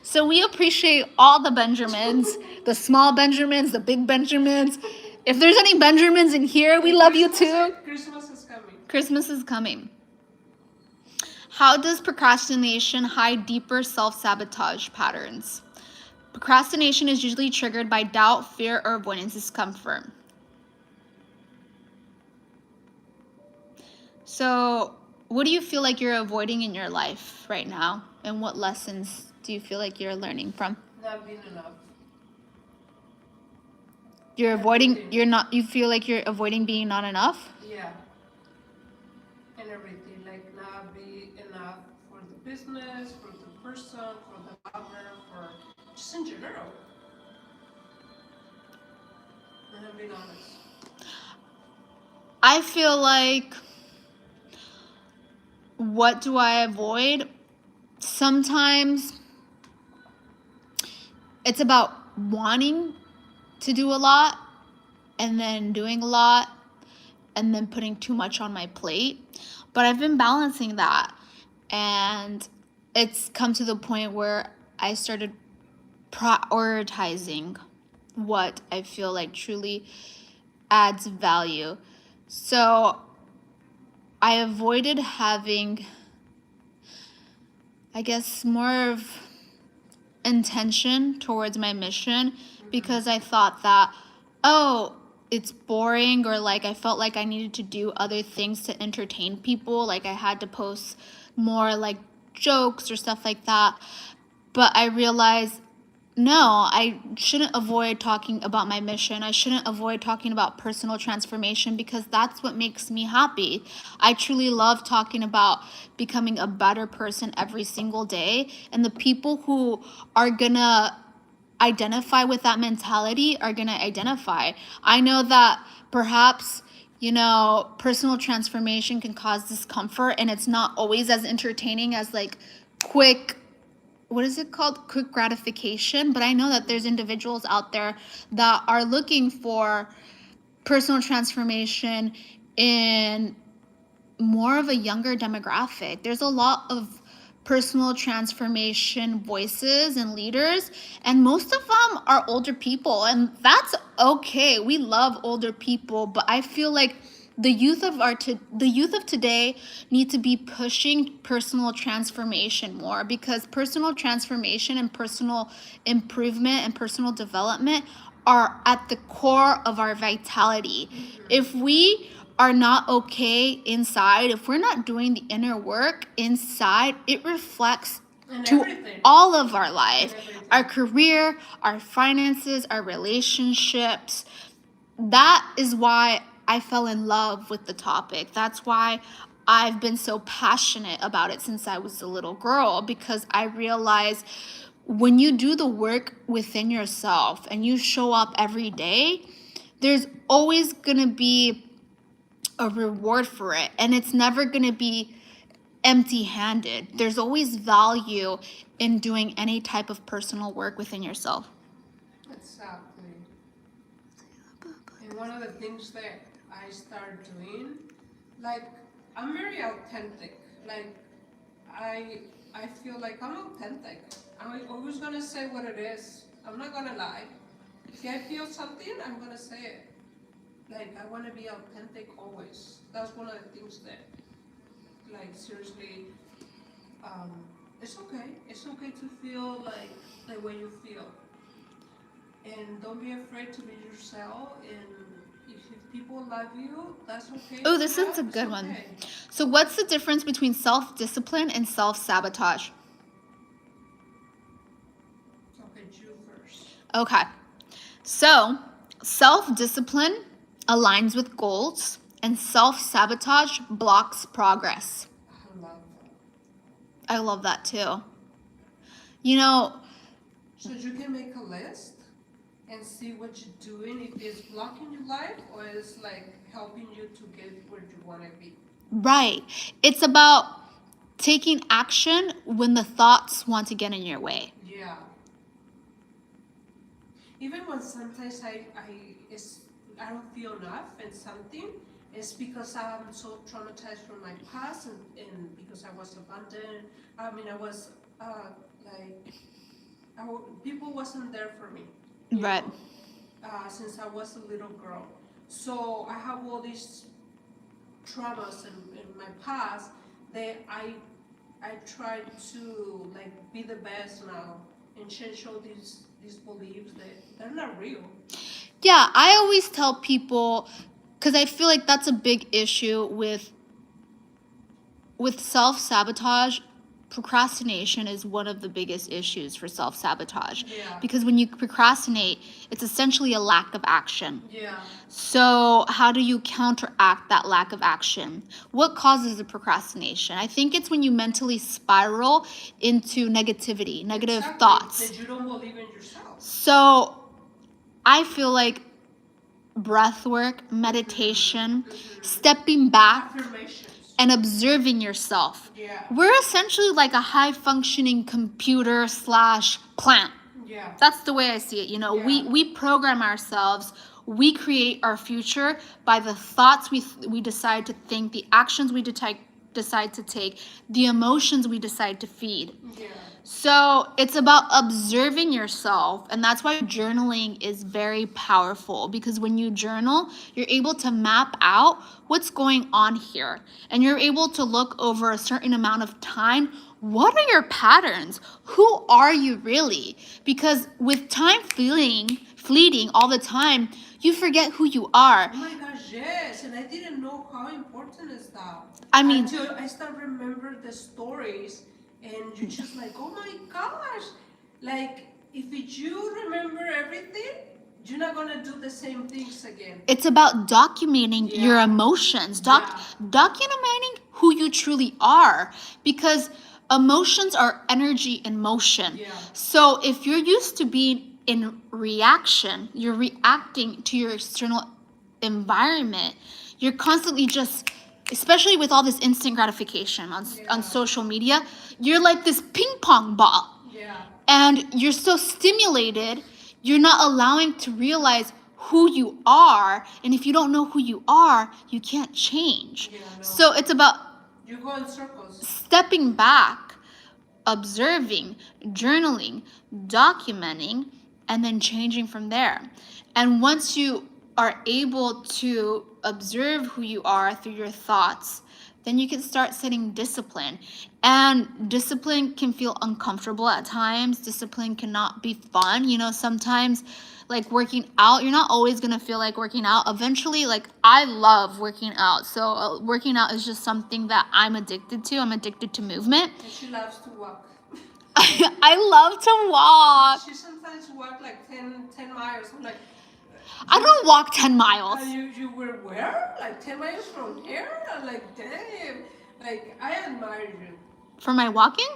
So we appreciate all the Benjamins, the small Benjamins, the big Benjamins. If there's any Benjamins in here, we love you too. Christmas is coming. Christmas is coming. How does procrastination hide deeper self-sabotage patterns? Procrastination is usually triggered by doubt, fear, or avoidance discomfort. So, what do you feel like you're avoiding in your life right now? And what lessons do you feel like you're learning from? Not being enough. You feel like you're avoiding being not enough? Yeah. And everything, like not be enough for the business, for the person, for the partner, for just in general. And I'm being honest. I feel like, what do I avoid? Sometimes it's about wanting to do a lot and then doing a lot and then putting too much on my plate. But I've been balancing that, and it's come to the point where I started prioritizing what I feel like truly adds value. So I avoided having, I guess, more of intention towards my mission because I thought that, oh, it's boring, or like I felt like I needed to do other things to entertain people. Like I had to post more like jokes or stuff like that. But I realized, no, I shouldn't avoid talking about my mission. I shouldn't avoid talking about personal transformation because that's what makes me happy. I truly love talking about becoming a better person every single day. And the people who are gonna identify with that mentality are gonna identify. I know that perhaps, personal transformation can cause discomfort and it's not always as entertaining as like quick, what is it called? Quick gratification. But I know that there's individuals out there that are looking for personal transformation in more of a younger demographic. There's a lot of personal transformation voices and leaders, and most of them are older people, and that's okay. We love older people, but I feel like the youth of today need to be pushing personal transformation more, because personal transformation and personal improvement and personal development are at the core of our vitality. If we are not okay inside, if we're not doing the inner work inside, it reflects And to everything. all of our life, And everything. our career, our finances, our relationships. That is why I fell in love with the topic. That's why I've been so passionate about it since I was a little girl, because I realized when you do the work within yourself and you show up every day, there's always going to be a reward for it, and it's never going to be empty-handed. There's always value in doing any type of personal work within yourself. Exactly. And one of the things that I started doing, like, I'm very authentic. Like, I feel like I'm authentic. I'm always gonna say what it is. I'm not gonna lie. If I feel something, I'm gonna say it. Like, I wanna be authentic always. That's one of the things that, like, seriously, it's okay. It's okay to feel like the way you feel. And don't be afraid to be yourself. And if people love you, that's okay. Oh, this is a good one. So what's the difference between self-discipline and self-sabotage? Okay, you first. Okay. So, self-discipline aligns with goals, and self-sabotage blocks progress. I love that. I love that too. You know, So you can make a list and see what you're doing, if it's blocking your life or it's like helping you to get where you want to be. right. It's about taking action when the thoughts want to get in your way. Yeah. Even when sometimes I don't feel enough in something, it's because I'm so traumatized from my past, and because I was abandoned. I mean, I was like, people wasn't there for me. Right. Since I was a little girl. So I have all these traumas in my past that I try to like be the best now and change all these beliefs that they're not real. Yeah, I always tell people, because I feel like that's a big issue with self-sabotage. Procrastination is one of the biggest issues for self-sabotage. Yeah. Because when you procrastinate, it's essentially a lack of action. Yeah. So how do you counteract that lack of action? What causes the procrastination? I think it's when you mentally spiral into negativity, negative thoughts. That you don't believe in yourself. So I feel like breath work, meditation, stepping back, Affirmations. and observing yourself. Yeah. We're essentially like a high-functioning computer / plant. Yeah. That's the way I see it. We program ourselves. We create our future by the thoughts we decide to think, the actions we decide to take, the emotions we decide to feed. Yeah. So it's about observing yourself, and that's why journaling is very powerful, because when you journal, you're able to map out what's going on here, and you're able to look over a certain amount of time. What are your patterns? Who are you really? Because with time fleeting all the time, you forget who you are. Oh my gosh, yes, and I didn't know how important is that. I mean, until I start remember the stories, and you just like, oh my gosh, like if you remember everything, you're not gonna do the same things again. It's about documenting your Yeah. emotions, Yeah. documenting who you truly are, because emotions are energy in motion. Yeah. So if you're used to being in reaction, you're reacting to your external environment, you're constantly just, especially with all this instant gratification on social media, you're like this ping pong ball. Yeah. And you're so stimulated, you're not allowing to realize who you are. And if you don't know who you are, you can't change. Yeah, no. So it's about You go in circles. stepping back, observing, journaling, documenting, and then changing from there. And once you are able to observe who you are through your thoughts, then you can start setting discipline. And discipline can feel uncomfortable at times. Discipline cannot be fun. Sometimes, like working out, you're not always going to feel like working out. Eventually, like, I love working out. So working out is just something that I'm addicted to. I'm addicted to movement. And she loves to walk. I love to walk. She sometimes walk like 10 miles. I'm like, I don't walk 10 miles. you were where? Like 10 miles from here? I'm like, damn. Like, I admire you. For my walking?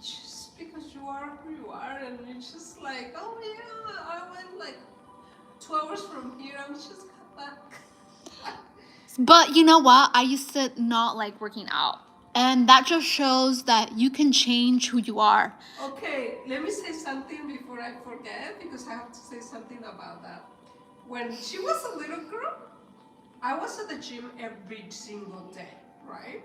Just because you are who you are, and it's just like, oh yeah, I went like 2 hours from here. I'm just got back. But you know what? I used to not like working out. And that just shows that you can change who you are. Okay, let me say something before I forget, because I have to say something about that. When she was a little girl, I was at the gym every single day, right?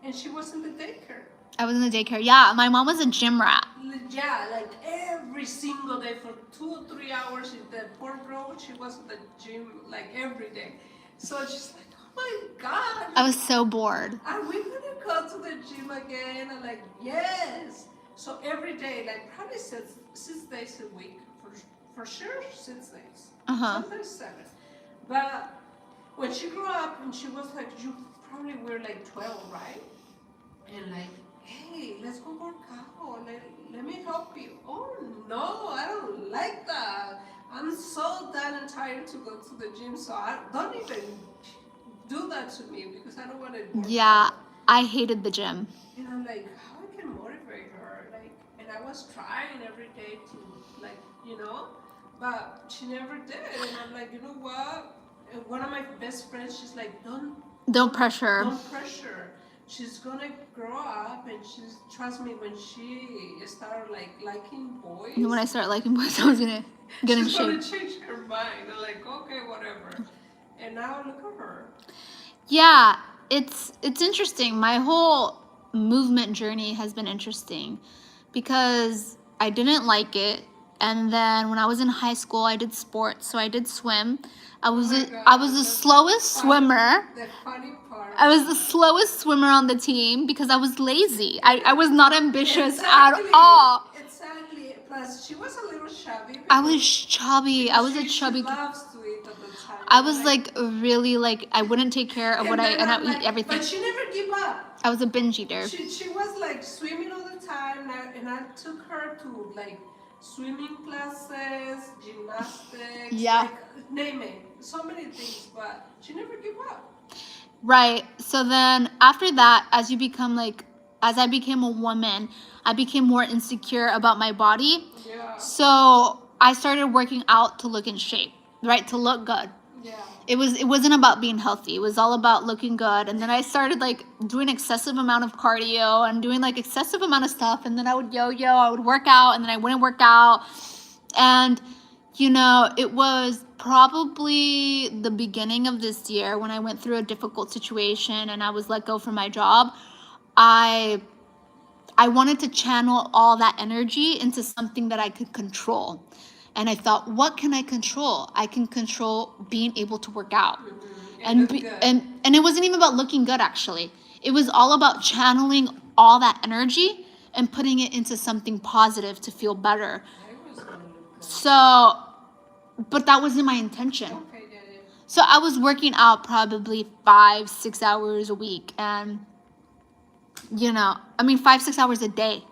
And she was in the daycare. I was in the daycare. Yeah, my mom was a gym rat. Yeah, like every single day for 2 or 3 hours. The poor girl, she was at the gym like every day. So she's like, oh my God. I was so bored. Are we gonna go to the gym again? I'm like, yes. So every day, like probably 6 days a week, for sure 6 days. Sometimes 7. But when she grew up, and she was like, you probably were like 12, right? And like, hey, let's go work out. Let me help you. Oh no, I don't like that. I'm so done and tired to go to the gym, so I don't even do that to me, because I don't want to work out. I hated the gym. And I'm like, how I can motivate her? Like, and I was trying every day to, like, but she never did. And I'm like, you know what? And one of my best friends, she's like, Don't pressure. Don't pressure. She's gonna grow up, and trust me, when she started like liking boys. And when I start liking boys, I was gonna get in she's shape. gonna change her mind. I'm like, okay, whatever. And now look at her. Yeah, it's interesting. My whole movement journey has been interesting because I didn't like it. And then when I was in high school, I did sports, so I did swim. I was the slowest swimmer. The funny part. I was the slowest swimmer on the team because I was lazy. I was not ambitious at all. Exactly. Plus, she was a little chubby. I was chubby. I was a chubby. She loves to eat at the time. I was like really like I wouldn't take care of what I eat everything. But she never gave up. I was a binge eater. She was like swimming all the time, and I took her to like swimming classes, gymnastics, like, name it, so many things, but she never gave up. Right. So then after that, as I became a woman, I became more insecure about my body. Yeah. So I started working out to look in shape, right? To look good. Yeah. It wasn't about being healthy. It was all about looking good. And then I started like doing excessive amount of cardio and doing like excessive amount of stuff. And then I would yo-yo, I would work out, and then I wouldn't work out. And, it was probably the beginning of this year when I went through a difficult situation and I was let go from my job. I wanted to channel all that energy into something that I could control. And I thought, what can I control? I can control being able to work out. And it wasn't even about looking good, actually. It was all about channeling all that energy and putting it into something positive to feel better. So, but that wasn't my intention. Okay, yeah. So I was working out probably 5-6 hours a week, and 5-6 hours a day,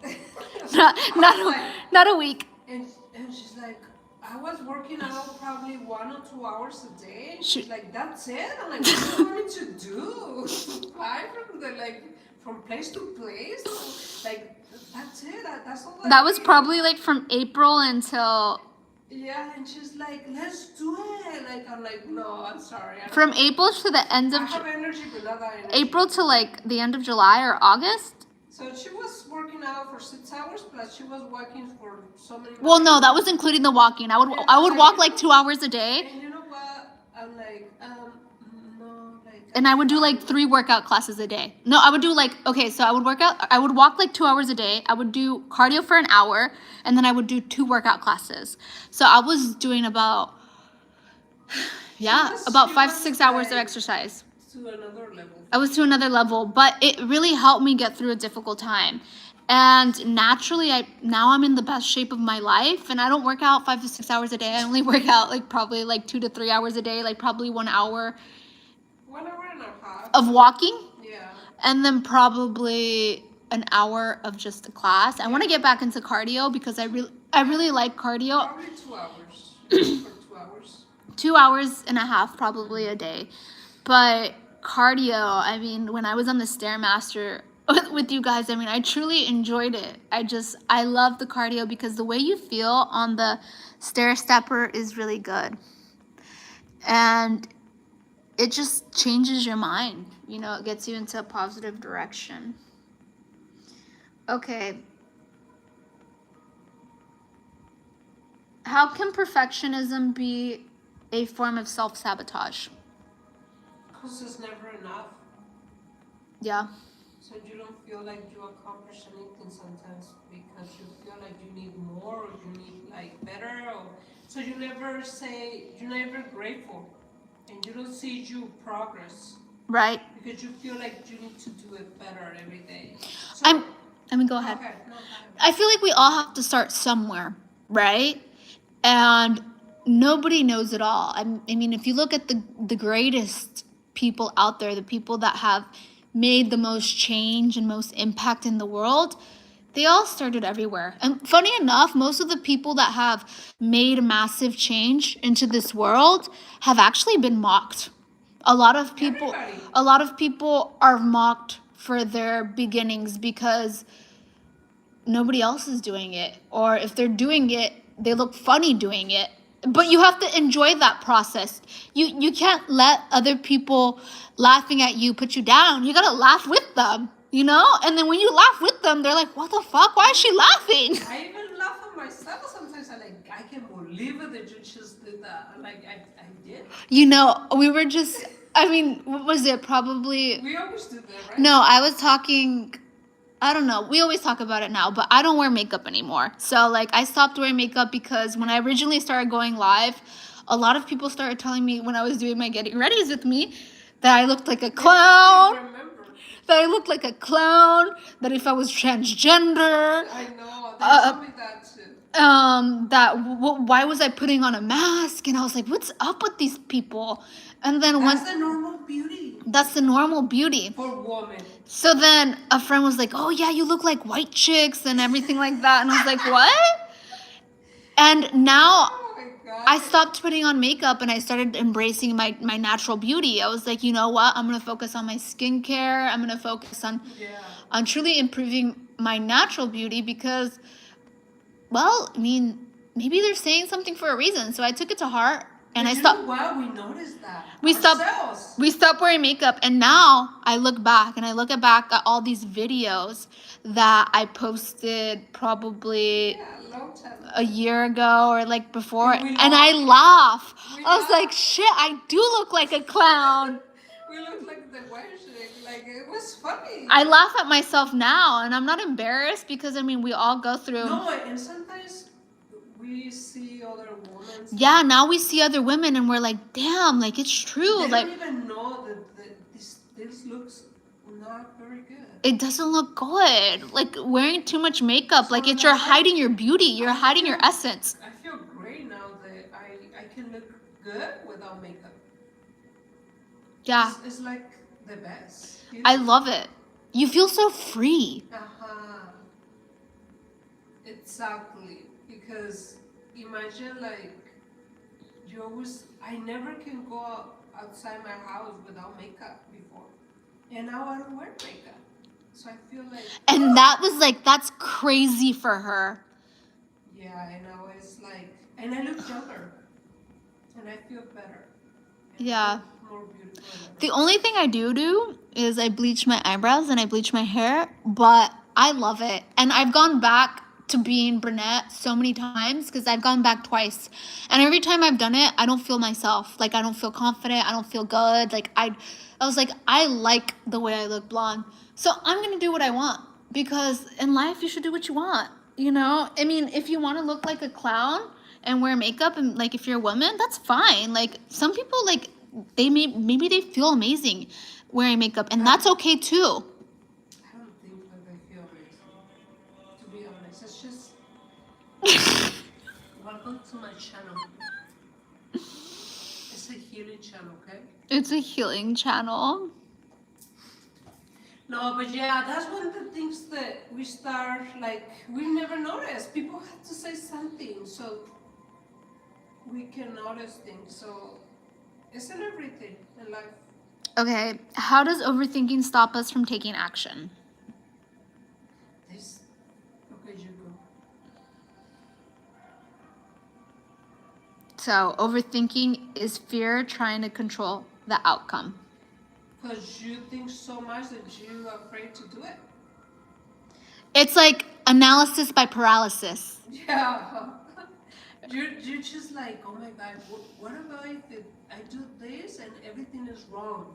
not a week. And she's like, I was working out probably 1 or 2 hours a day. She's like, that's it? I'm like, what do you want me to do? Fly from place to place? Like, that's it? That's all that was probably like from April until... Yeah, and she's like, let's do it. Like, I'm like, no, I'm sorry. From April to the end of... I have energy, but not that energy. April to like the end of July or August. So she was working out for 6 hours, plus she was walking for so many... Well, no, that was including the walking. I would walk like 2 hours a day. And you know what? I'm like, no, like... And I would do like 3 workout classes a day. No, I would do like, okay, so I would walk like 2 hours a day. I would do cardio for an hour, and then I would do 2 workout classes. So I was doing about 5-6 hours of exercise. To another level. I was to another level, but it really helped me get through a difficult time. And naturally, now I'm in the best shape of my life, and I don't work out 5 to 6 hours a day. I only work out like probably like 2 to 3 hours a day, like probably 1 hour. 1 hour and a half. Of walking. Yeah. And then probably an hour of just a class. I want to get back into cardio because I really like cardio. Probably 2 hours. For 2 hours. 2 hours and a half probably a day. But cardio, when I was on the Stairmaster with you guys, I truly enjoyed it. I love the cardio because the way you feel on the stair stepper is really good. And it just changes your mind. It gets you into a positive direction. Okay. How can perfectionism be a form of self-sabotage? Because it's never enough. Yeah. So you don't feel like you accomplish anything sometimes because you feel like you need more or you need like better. So you're never grateful and you don't see you progress. Right. Because you feel like you need to do it better every day. So, go ahead. Okay, no, I feel like we all have to start somewhere, right? And nobody knows it all. If you look at the greatest people out there, the people that have made the most change and most impact in the world, they all started everywhere. And funny enough, most of the people that have made a massive change into this world have actually been mocked. A lot of people are mocked for their beginnings because nobody else is doing it, or if they're doing it, they look funny doing it. But you have to enjoy that process. You can't let other people laughing at you put you down. You gotta laugh with them, and then when you laugh with them, they're like, what the fuck, why is she laughing? I even laugh at myself sometimes. I can't believe it that you just did that. Like I did. We were just, what was it, probably... We always do that, right? No, I was talking... I don't know. We always talk about it now, but I don't wear makeup anymore. So, I stopped wearing makeup because when I originally started going live, a lot of people started telling me when I was doing my getting readies with me that I looked like a clown. That if I was transgender. I know. They told me that too. Why was I putting on a mask? And I was like, what's up with these people? And then That's the normal beauty. That's the normal beauty. For women. So then a friend was like, oh yeah, you look like white chicks and everything like that. And I was like, what? And now I stopped putting on makeup and I started embracing my natural beauty. I was like, you know what? I'm going to focus on my skincare. I'm going to focus on truly improving my natural beauty because, maybe they're saying something for a reason. So I took it to heart And but I you stopped. know what? We noticed that We stopped. ourselves. We stopped wearing makeup, and now I look back and I look back at all these videos that I posted probably Yeah, a long time ago. a year ago or like before, And we and I laugh. laugh. We I was like, laugh. shit, I do look like a clown. We look like the white chick. Like, it was funny. I laugh at myself now, and I'm not embarrassed because I mean we all go through. No, and sometimes we see other women. Yeah, now we see other women and we're like, damn, like it's true. They Like don't even know that this looks not very good. it doesn't look good. Like wearing too much makeup, So like it's now you're hiding your beauty, you're I hiding your feel- essence. I feel great now that I can look good without makeup. Yeah, It's like the best. I love it. You feel so free. Exactly. Because imagine like I never can go outside my house without makeup before. And now I don't wear makeup. So I feel like And that was like, that's crazy for her. yeah, and now it's like and I look younger. And I feel better. And Yeah. I look more beautiful than The ever. only thing I do is I bleach my eyebrows and I bleach my hair, but I love it. And I've gone back to being brunette so many times because I've gone back twice. And every time I've done it, I don't feel myself. Like I don't feel confident. I don't feel good. Like I was like, I like the way I look blonde. So I'm going to do what I want because in life you should do what you want. You know, I mean, if you want to look like a clown and wear makeup and like if you're a woman, that's fine. Like some people like maybe they feel amazing wearing makeup and that's okay too. I don't think that I feel amazing. To be honest, it's just welcome to my channel. It's a healing channel, okay? It's a healing channel. No, but yeah, that's one of the things that we start like we never noticed. People have to say something so we can notice things. So it's in everything in life. Okay, how does overthinking stop us from taking action? This okay, you go. So, overthinking is fear trying to control the outcome. Because you think so much that you're afraid to do it. It's like analysis by paralysis. Yeah. You're just like, oh my God, what about if I do this and everything is wrong?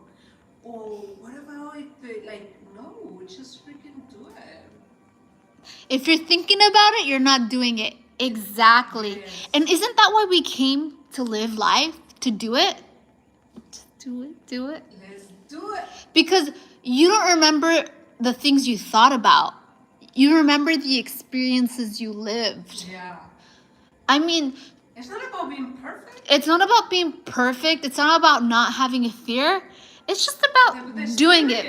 Or what about if no, just freaking do it. If you're thinking about it, you're not doing it. Exactly. Yes. And isn't that why we came to live life? To do it? Just do it, do it. Let's do it. Because you don't remember the things you thought about. You remember the experiences you lived. Yeah. I mean, It's not about being perfect. it's not about being perfect. It's not about not having a fear. It's just about The doing it.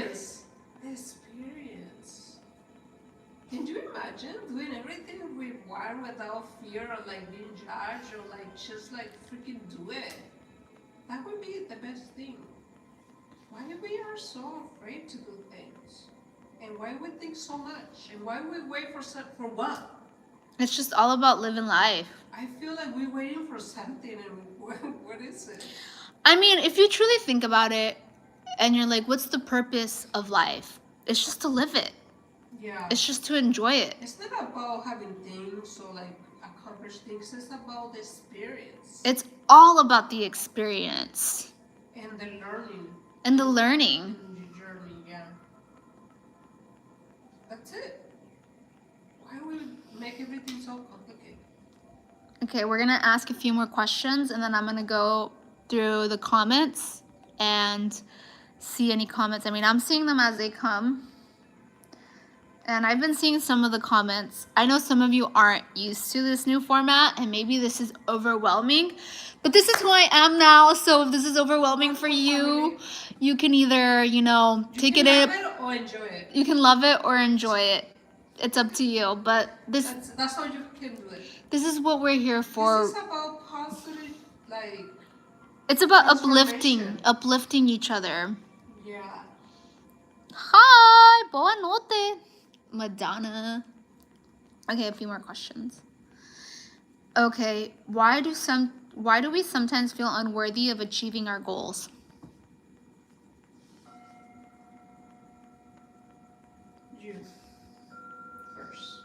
The experience. Can you imagine doing everything with one without fear of like being judged or like just like freaking do it? That would be the best thing. Why we are so afraid to do things? And why we think so much? And why we wait for what? It's just all about living life. I feel like we're waiting for something and what is it? I mean, if you truly think about it and you're like, what's the purpose of life? It's just to live it. Yeah. It's just to enjoy it. It's not about having things or like accomplish things. It's about the experience. It's all about the experience. And the learning. And the learning. And the journey, yeah. That's it. Why would we make everything so complicated? Okay, we're going to ask a few more questions and then I'm going to go through the comments and see any comments. I mean, I'm seeing them as they come. And I've been seeing some of the comments. I know some of you aren't used to this new format and maybe this is overwhelming, but this is who I am now. So if this is overwhelming for you, you can either, take it in. Or enjoy it. You can love it or enjoy it. It's up to you. But that's how you can do it. This is what we're here for. This is about positive, like. It's about uplifting each other. Yeah. Hi, boa notte, Madonna. Okay, a few more questions. Okay, why do some Why do we sometimes feel unworthy of achieving our goals? You first.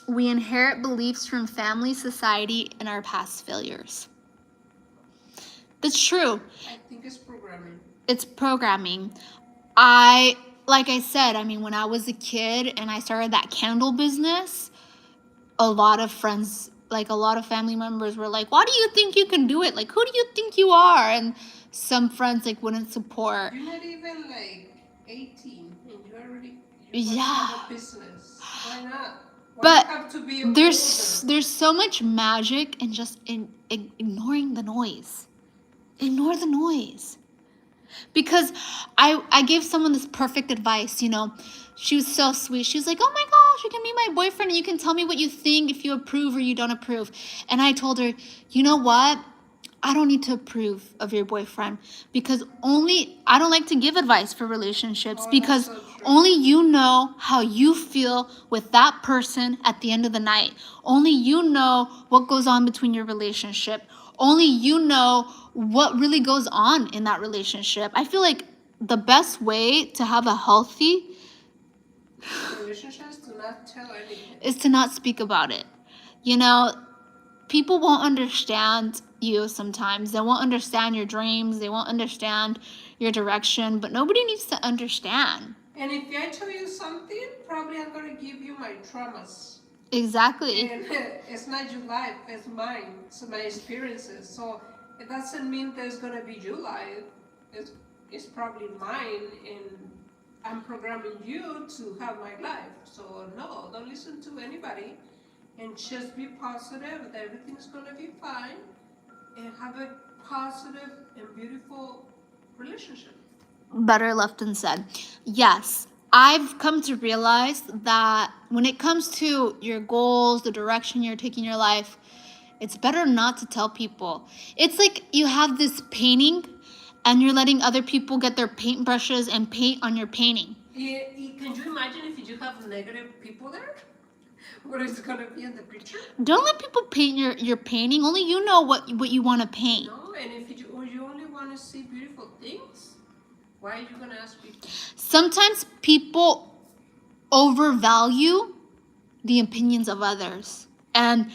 We inherit beliefs from family, society, and our past failures. That's true. I think it's programming. It's programming. Like I said, I mean, when I was a kid and I started that candle business, a lot of friends, like a lot of family members were like, why do you think you can do it? Like, who do you think you are? And some friends like wouldn't support. You're not even like 18 and you already Yeah. have a business. Why not? Why But you have to be there's so much magic in just ignoring the noise. Ignore the noise. Because I gave someone this perfect advice, you know. She was so sweet. She was like, oh my gosh, you can be my boyfriend and you can tell me what you think, if you approve or you don't approve. And I told her, you know what? I don't need to approve of your boyfriend because I don't like to give advice for relationships because so only you know how you feel with that person at the end of the night. Only you know what goes on between your relationship. Only you know what really goes on in that relationship. I feel like the best way to have a healthy relationships do not tell anything. is to not speak about it. You know, people won't understand you sometimes. They won't understand your dreams. They won't understand your direction, but nobody needs to understand. And if I tell you something, probably I'm going to give you my traumas. Exactly. And it's not your life, it's mine. It's my experiences. So it doesn't mean there's going to be your life. It's probably mine, and I'm programming you to have my life. So no, don't listen to anybody. And just be positive that everything's going to be fine. And have a positive and beautiful relationship. Better left unsaid. Yes, I've come to realize that when it comes to your goals, the direction you're taking your life, it's better not to tell people. It's like you have this painting and you're letting other people get their paintbrushes and paint on your painting. Can you imagine if you have negative people there? What is going to be in the picture? Don't let people paint your painting. Only you know what you want to paint. No, and if you only want to see beautiful things, why are you going to ask people? Sometimes people overvalue the opinions of others and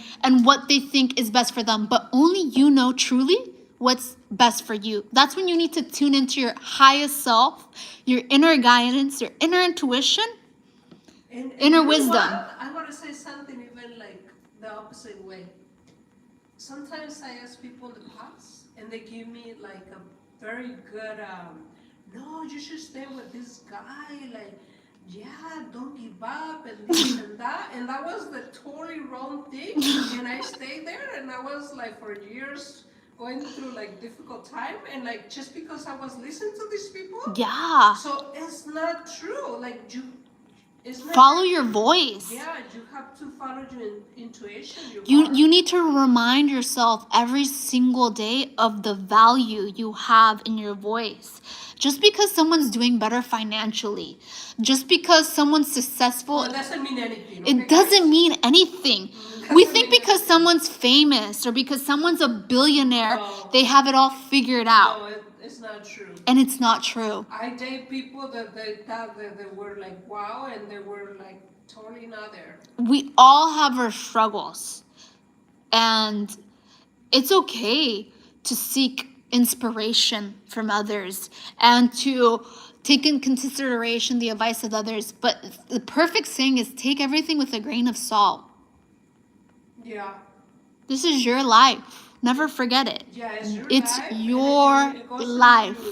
what they think is best for them, but only you know truly what's best for you. That's when you need to tune into your highest self, your inner guidance, your inner intuition, and inner you know wisdom. What? I want to say something even like the opposite way. Sometimes I ask people in the past, and they give me like a very good, no, you should stay with this guy, like, yeah, don't give up, and this and that. And that was the totally wrong thing. And I stayed there, and I was like for years going through like difficult time, and like just because I was listening to these people. Yeah. So it's not true. Like follow your voice. Yeah, you have to follow your intuition. You need to remind yourself every single day of the value you have in your voice. Just because someone's doing better financially, just because someone's successful, it doesn't mean anything. It doesn't mean anything. We think because someone's famous or because someone's a billionaire, they have it all figured out. No, it's not true. And it's not true. I date people that they thought that they were like wow, and they were like totally not there. We all have our struggles. And it's okay to seek inspiration from others and to take in consideration the advice of others. But the perfect saying is take everything with a grain of salt. Yeah. This is your life. Never forget it. Yeah, it's your life.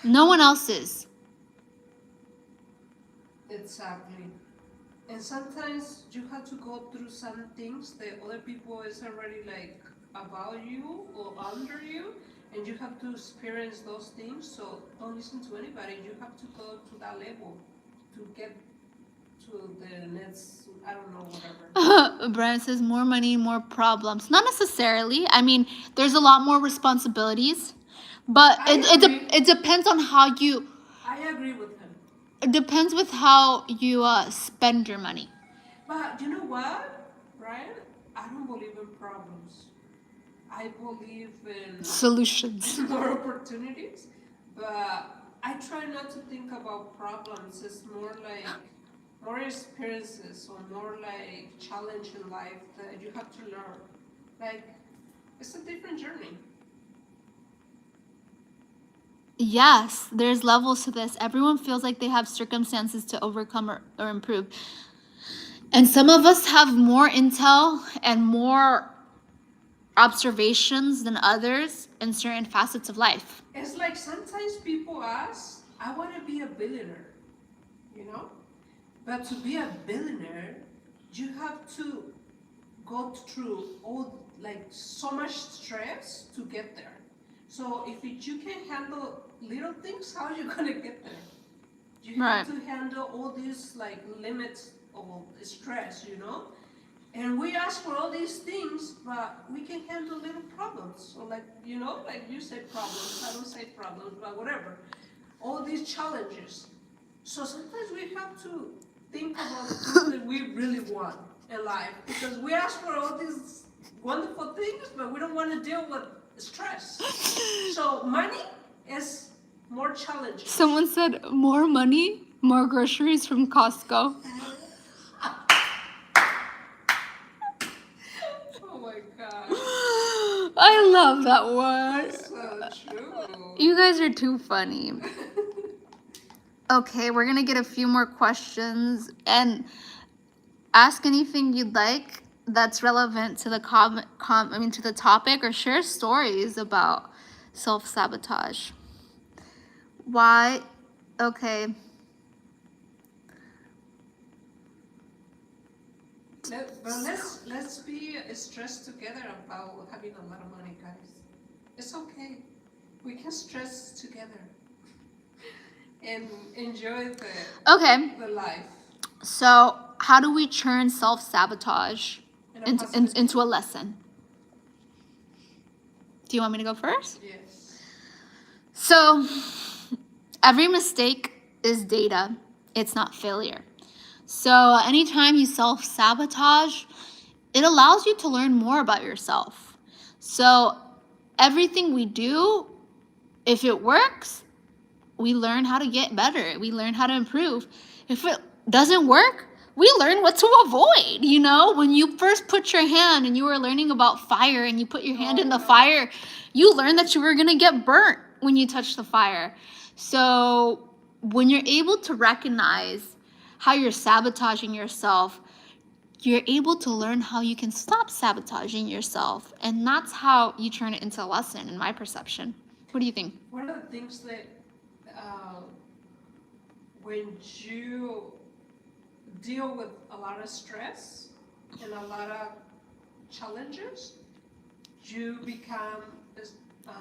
No one else's. Exactly. And sometimes you have to go through some things that other people is already like about you or under you, and you have to experience those things. So don't listen to anybody. You have to go to that level to get to the next, I don't know, whatever. Brian says more money, more problems. Not necessarily. I mean, there's a lot more responsibilities, but it depends on how you. I agree with him. It depends with how you spend your money. But you know what, Brian? I don't believe in problems. I believe in Solutions. more opportunities, but I try not to think about problems. It's more like more experiences or more like challenge in life that you have to learn. Like it's a different journey. Yes, there's levels to this. Everyone feels like they have circumstances to overcome or improve. And some of us have more intel and more observations than others in certain facets of life. It's like sometimes people ask, I want to be a billionaire, you know? But to be a billionaire, you have to go through all like so much stress to get there. So if you can handle little things, how are you gonna get there? You have Right. to handle all these like limits of stress, you know? And we ask for all these things, but we can handle little problems. So like, you know, like you say problems, I don't say problems, but whatever. All these challenges. So sometimes we have to think about the things that we really want in life because we ask for all these wonderful things, but we don't want to deal with stress. So money is more challenging. Someone said more money, more groceries from Costco. Oh my god. I love that one. That's so true. You guys are too funny. Okay, we're gonna get a few more questions and ask anything you'd like that's relevant to the to the topic, or share stories about self-sabotage. Why? Okay. Let's be stressed together about having a lot of money, guys. It's okay. We can stress together and enjoy Okay. the life So, how do we turn self-sabotage in a into, positive into a way. lesson? Do you want me to go first? Yes. So, every mistake is data, it's not failure. So, anytime you self sabotage, it allows you to learn more about yourself. So, everything we do, if it works, we learn how to get better. We learn how to improve. If it doesn't work, we learn what to avoid. You know, when you first put your hand and you were learning about fire and you put your hand in the fire, you learned that you were going to get burnt when you touch the fire. So when you're able to recognize how you're sabotaging yourself, you're able to learn how you can stop sabotaging yourself. And that's how you turn it into a lesson, in my perception. What do you think? One of the things that uh, when you deal with a lot of stress and a lot of challenges, you become uh,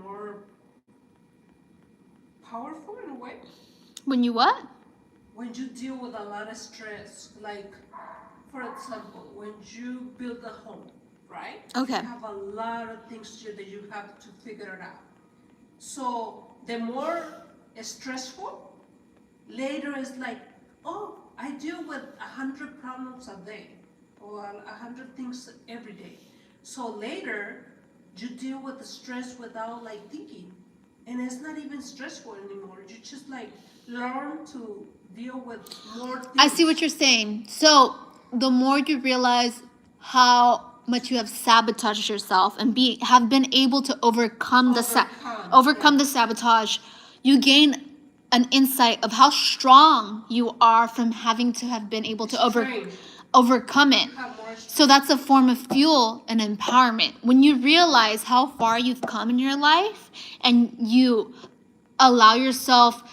more powerful in a way. When you what? When you deal with a lot of stress, like for example, when you build a home, right? Okay. You have a lot of things that you have to figure it out. So the more stressful, later it's like, oh, I deal with 100 problems a day or 100 things every day. So later, you deal with the stress without like thinking, and it's not even stressful anymore. You just like learn to deal with more things. I see what you're saying. So the more you realize how much you have sabotaged yourself and have been able to overcome the sabotage, you gain an insight of how strong you are from having to have been able to overcome it. So that's a form of fuel and empowerment. When you realize how far you've come in your life and you allow yourself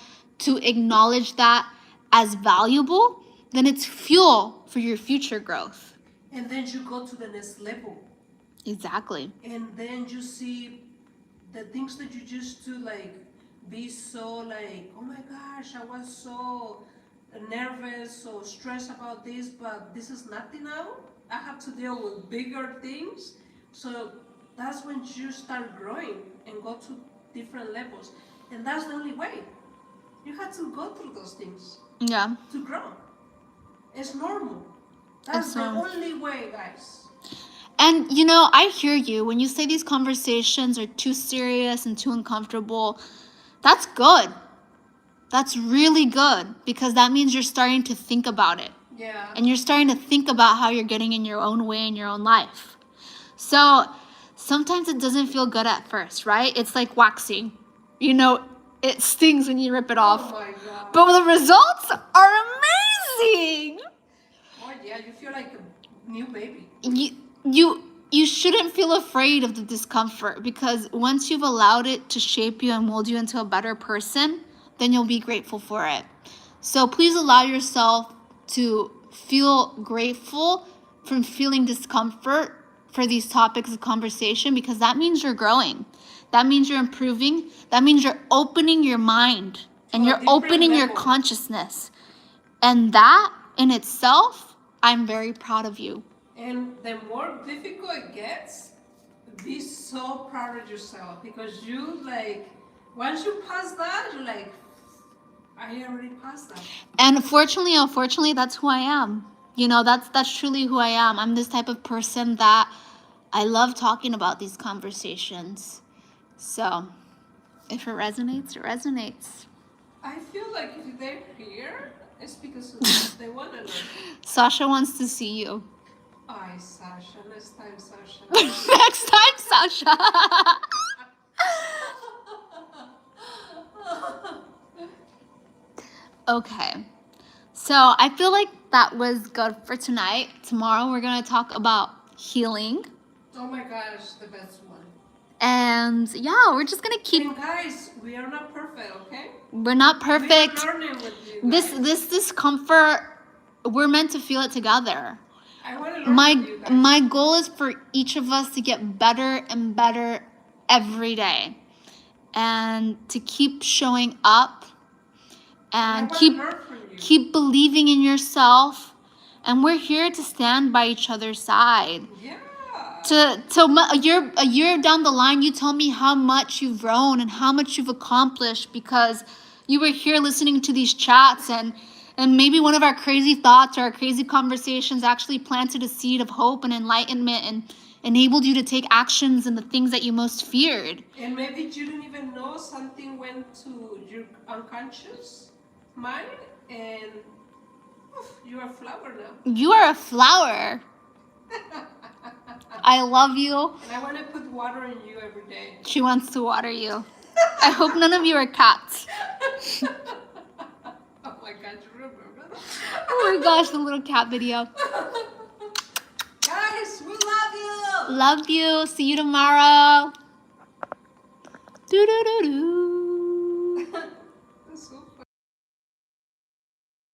to acknowledge that as valuable, then it's fuel for your future growth. And then you go to the next level. Exactly. And then you see the things that you used to like be so like, oh my gosh, I was so nervous or stressed about this, but this is nothing now. I have to deal with bigger things. So that's when you start growing and go to different levels. And that's the only way. You have to go through those things. Yeah. To grow. It's normal. That's the only way, guys. And, you know, I hear you. When you say these conversations are too serious and too uncomfortable, that's good. That's really good, because that means you're starting to think about it. Yeah. And you're starting to think about how you're getting in your own way in your own life. So sometimes it doesn't feel good at first, right? It's like waxing. You know, it stings when you rip it off. Oh my God. But the results are amazing. Oh yeah, you feel like a new baby. You shouldn't feel afraid of the discomfort, because once you've allowed it to shape you and mold you into a better person, then you'll be grateful for it. So please allow yourself to feel grateful from feeling discomfort for these topics of conversation, because that means you're growing. That means you're improving. That means you're opening your mind and To a you're different opening your level. consciousness. And that in itself, I'm very proud of you. And the more difficult it gets, be so proud of yourself, because you like, once you pass that, you're like, I already passed that. And unfortunately, that's who I am. You know, that's truly who I am. I'm this type of person that I love talking about these conversations. So, if it resonates, it resonates. I feel like if they're here, it's because they want to learn. Sasha wants to see you. Ay, Sasha, next time, Sasha. Next time, Sasha. Okay. So, I feel like that was good for tonight. Tomorrow, we're going to talk about healing. Oh my gosh, the best one. And yeah, we're just going to keep. And guys, we are not perfect, okay? We're not perfect. We are learning with you guys. This discomfort, we're meant to feel it together. I want to learn with you guys. My goal is for each of us to get better and better every day, and to keep showing up, and keep believing in yourself. And we're here to stand by each other's side. Yeah. A year down the line, you tell me how much you've grown and how much you've accomplished, because you were here listening to these chats, and maybe one of our crazy thoughts or our crazy conversations actually planted a seed of hope and enlightenment and enabled you to take actions in the things that you most feared. And maybe you didn't even know something went to your unconscious mind, and you're a flower now. You are a flower. I love you. And I want to put water in you every day. She wants to water you. I hope none of you are cats. Oh my God, you remember that? Oh my gosh, the little cat video. Guys, we love you. Love you. See you tomorrow. Do do do do.